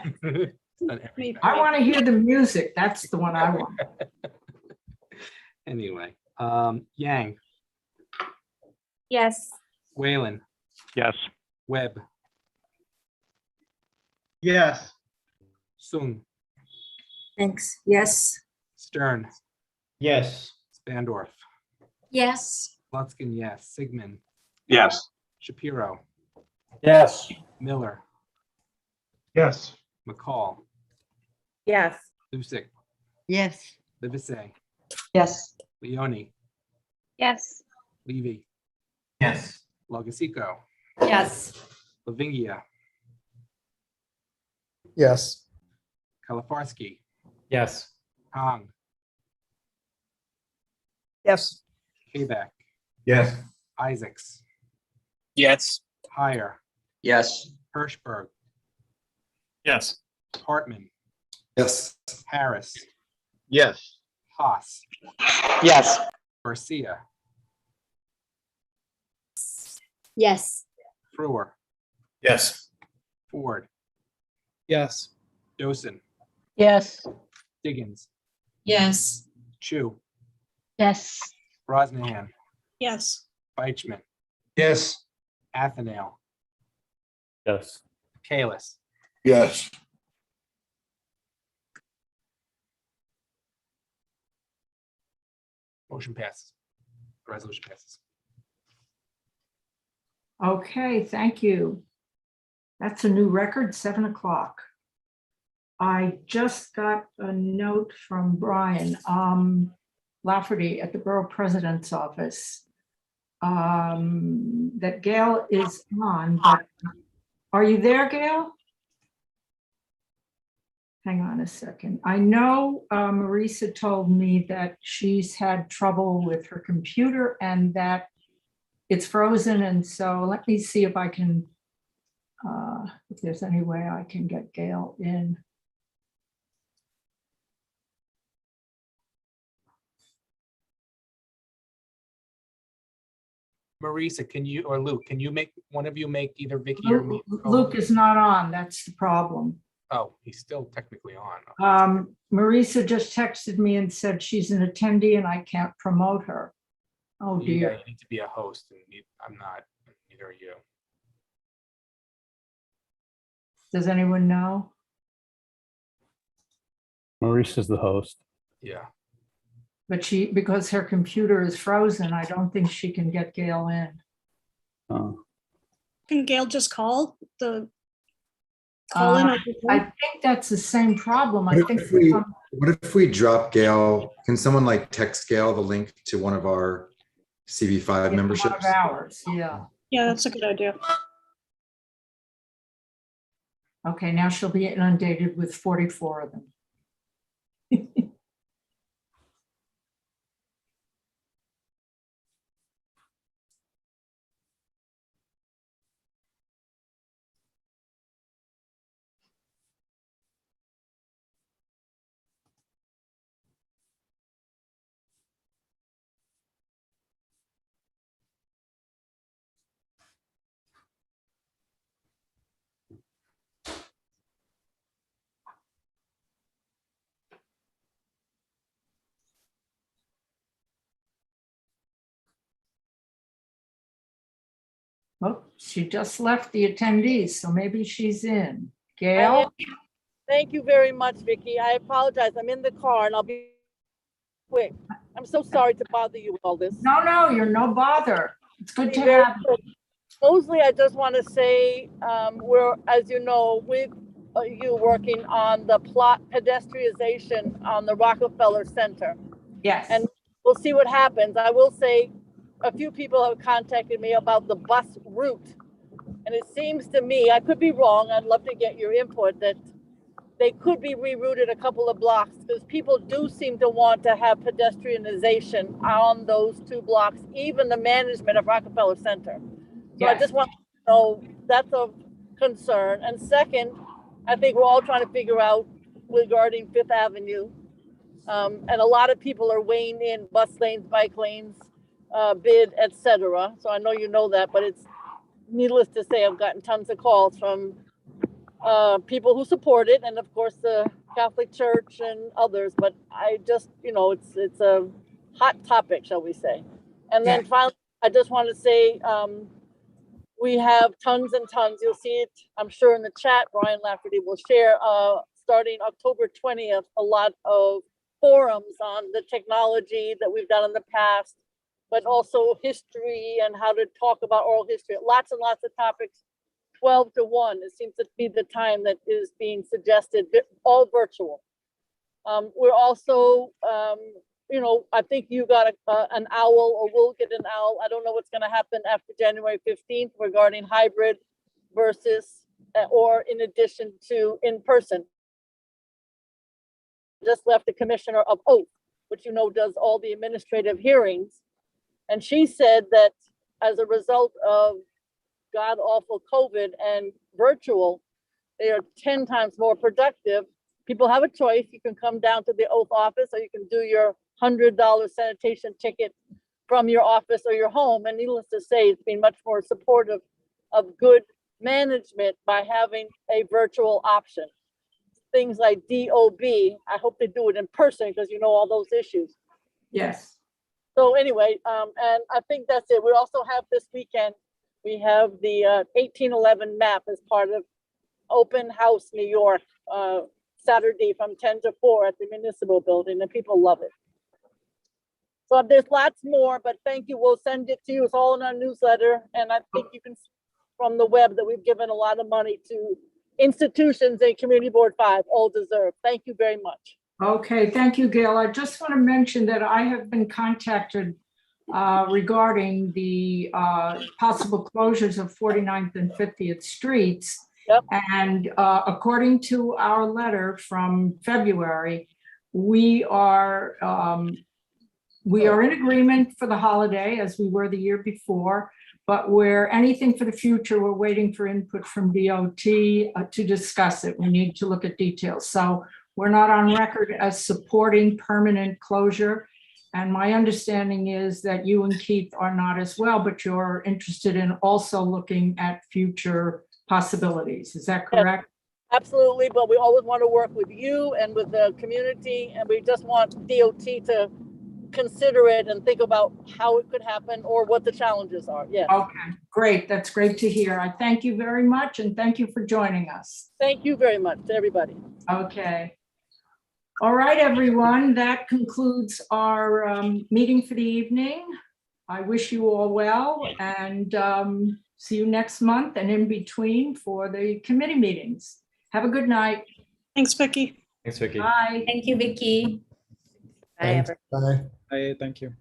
[SPEAKER 14] It's done everything.
[SPEAKER 1] I want to hear the music. That's the one I want.
[SPEAKER 14] Anyway, Yang,
[SPEAKER 16] Yes.
[SPEAKER 14] Whalen,
[SPEAKER 15] Yes.
[SPEAKER 14] Webb,
[SPEAKER 15] Yes.
[SPEAKER 14] Sung,
[SPEAKER 16] Thanks. Yes.
[SPEAKER 14] Stern,
[SPEAKER 15] Yes.
[SPEAKER 14] Spandorf,
[SPEAKER 16] Yes.
[SPEAKER 14] Lutzkin, yes. Sigmund,
[SPEAKER 15] Yes.
[SPEAKER 14] Shapiro,
[SPEAKER 15] Yes.
[SPEAKER 14] Miller,
[SPEAKER 15] Yes.
[SPEAKER 14] McCall,
[SPEAKER 16] Yes.
[SPEAKER 14] Lusick,
[SPEAKER 16] Yes.
[SPEAKER 14] Livesey,
[SPEAKER 17] Yes.
[SPEAKER 14] Leone,
[SPEAKER 16] Yes.
[SPEAKER 14] Levy,
[SPEAKER 15] Yes.
[SPEAKER 14] Logasico,
[SPEAKER 16] Yes.
[SPEAKER 14] Lavingia,
[SPEAKER 18] Yes.
[SPEAKER 14] Kalafarsky,
[SPEAKER 15] Yes.
[SPEAKER 14] Hong,
[SPEAKER 15] Yes.
[SPEAKER 14] Kabak,
[SPEAKER 15] Yes.
[SPEAKER 14] Isaacs,
[SPEAKER 15] Yes.
[SPEAKER 14] Heyer,
[SPEAKER 15] Yes.
[SPEAKER 14] Hirschberg,
[SPEAKER 15] Yes.
[SPEAKER 14] Hartman,
[SPEAKER 15] Yes.
[SPEAKER 14] Harris,
[SPEAKER 15] Yes.
[SPEAKER 14] Haas,
[SPEAKER 15] Yes.
[SPEAKER 14] Garcia,
[SPEAKER 16] Yes.
[SPEAKER 14] Frewer,
[SPEAKER 15] Yes.
[SPEAKER 14] Ford,
[SPEAKER 15] Yes.
[SPEAKER 14] Dosen,
[SPEAKER 16] Yes.
[SPEAKER 14] Diggins,
[SPEAKER 16] Yes.
[SPEAKER 14] Chu,
[SPEAKER 16] Yes.
[SPEAKER 14] Brosnahan,
[SPEAKER 16] Yes.
[SPEAKER 14] Feichman,
[SPEAKER 15] Yes.
[SPEAKER 14] Athanale,
[SPEAKER 15] Yes.
[SPEAKER 14] Kalis.
[SPEAKER 12] Yes.
[SPEAKER 14] Motion passes. The resolution passes.
[SPEAKER 1] Okay, thank you. That's a new record, 7 o'clock. I just got a note from Brian Lafferty at the Borough President's office that Gail is on, but are you there, Gail? Hang on a second. I know Marisa told me that she's had trouble with her computer and that it's frozen. And so let me see if I can, if there's any way I can get Gail in.
[SPEAKER 14] Marisa, can you, or Luke, can you make, one of you make either Vicky or me?
[SPEAKER 1] Luke is not on, that's the problem.
[SPEAKER 14] Oh, he's still technically on.
[SPEAKER 1] Marisa just texted me and said she's an attendee and I can't promote her. Oh
[SPEAKER 14] Yeah,
[SPEAKER 1] dear.
[SPEAKER 14] you need to be a host and I'm not, neither are you.
[SPEAKER 1] Does anyone know?
[SPEAKER 15] Maurice is the host.
[SPEAKER 14] Yeah.
[SPEAKER 1] But because her computer is frozen, I don't think she can get Gail in.
[SPEAKER 15] Oh.
[SPEAKER 16] Can Gail just call the
[SPEAKER 1] I think that's the same problem. I think
[SPEAKER 20] What if we drop Gail? Can someone like text Gail the link to one of our CV5 memberships?
[SPEAKER 1] One of ours, yeah.
[SPEAKER 16] Yeah, that's a good idea.
[SPEAKER 1] Okay, now she'll be inundated with 44 of them. Oh, she just left the attendees, so maybe she's in. Gail?
[SPEAKER 21] Thank you very much, Vicky. I apologize. I'm in the car and I'll be quick. I'm so sorry to bother you with all this.
[SPEAKER 1] No, you're no bother. It's good to have you.
[SPEAKER 21] Mostly, I just want to say we're, as you know, with you working on the plot pedestrianization on the Rockefeller Center.
[SPEAKER 1] Yes.
[SPEAKER 21] And we'll see what happens. I will say a few people have contacted me about the bus route. And it seems to me, I could be wrong, I'd love to get your input, that they could be rerouted a couple of blocks because people do seem to want to have pedestrianization on those 2 blocks, even the management of Rockefeller Center. So I just want to know that's a concern. And second, I think we're all trying to figure out regarding Fifth Avenue. And a lot of people are weighing in bus lanes, bike lanes. bid, etc. So I know you know that, but it's needless to say, I've gotten tons of calls from people who support it, and of course the Catholic Church and others. But I just, it's a hot topic, shall we say? And then finally, I just want to say we have tons and tons. You'll see it, I'm sure, in the chat. Brian Lafferty will share starting October 20th a lot of forums on the technology that we've done in the past, but also history and how to talk about oral history. Lots and lots of topics. 12 to 1. It seems to be the time that is being suggested, all virtual. We're also, I think you got an owl, or we'll get an owl. I don't know what's going to happen after January 15th regarding hybrid versus or in addition to in person. Just left the commissioner of Oath, which does all the administrative hearings. And she said that as a result of god awful COVID and virtual, they are 10 times more productive. People have a choice. You can come down to the Oath office, or you can do your $100 sanitation ticket from your office or your home. And needless to say, it's been much more supportive of good management by having a virtual option. Things like DOB, I hope they do it in person because all those issues.
[SPEAKER 1] Yes.
[SPEAKER 21] So anyway, and I think that's it. We also have this weekend, we have the 1811 map as part of Open House New York, Saturday from 10 to 4 at the Municipal Building, and people love it. So there's lots more, but thank you. We'll send it to you. It's all in our newsletter. And I think you can see from the web that we've given a lot of money to institutions and Community Board 5, all deserved. Thank you very much.
[SPEAKER 1] Okay, thank you, Gail. I just want to mention that I have been contacted regarding the possible closures of 49th and 50th Streets.
[SPEAKER 21] Yep.
[SPEAKER 1] And according to our letter from February, we are in agreement for the holiday, as we were the year before, but where anything for the future, we're waiting for input from DOT to discuss it. We need to look at details. So we're not on record as supporting permanent closure. And my understanding is that you and Keith are not as well, but you're interested in also looking at future possibilities. Is that correct?
[SPEAKER 21] Yes, absolutely, but we always want to work with you and with the community, and we just want DOT to consider it and think about how it could happen or what the challenges are. Yes.
[SPEAKER 1] Okay, great. That's great to hear. I thank you very much, and thank you for joining us.
[SPEAKER 21] Thank you very much to everybody.
[SPEAKER 1] Okay. All right, everyone. That concludes our meeting for the evening. I wish you all well, and see you next month and in between for the committee meetings. Have a good night.
[SPEAKER 16] Thanks, Vicki.
[SPEAKER 15] Thanks, Vicki.
[SPEAKER 1] Bye.
[SPEAKER 9] Thank you, Vicki.
[SPEAKER 18] Bye.
[SPEAKER 15] Bye, thank you.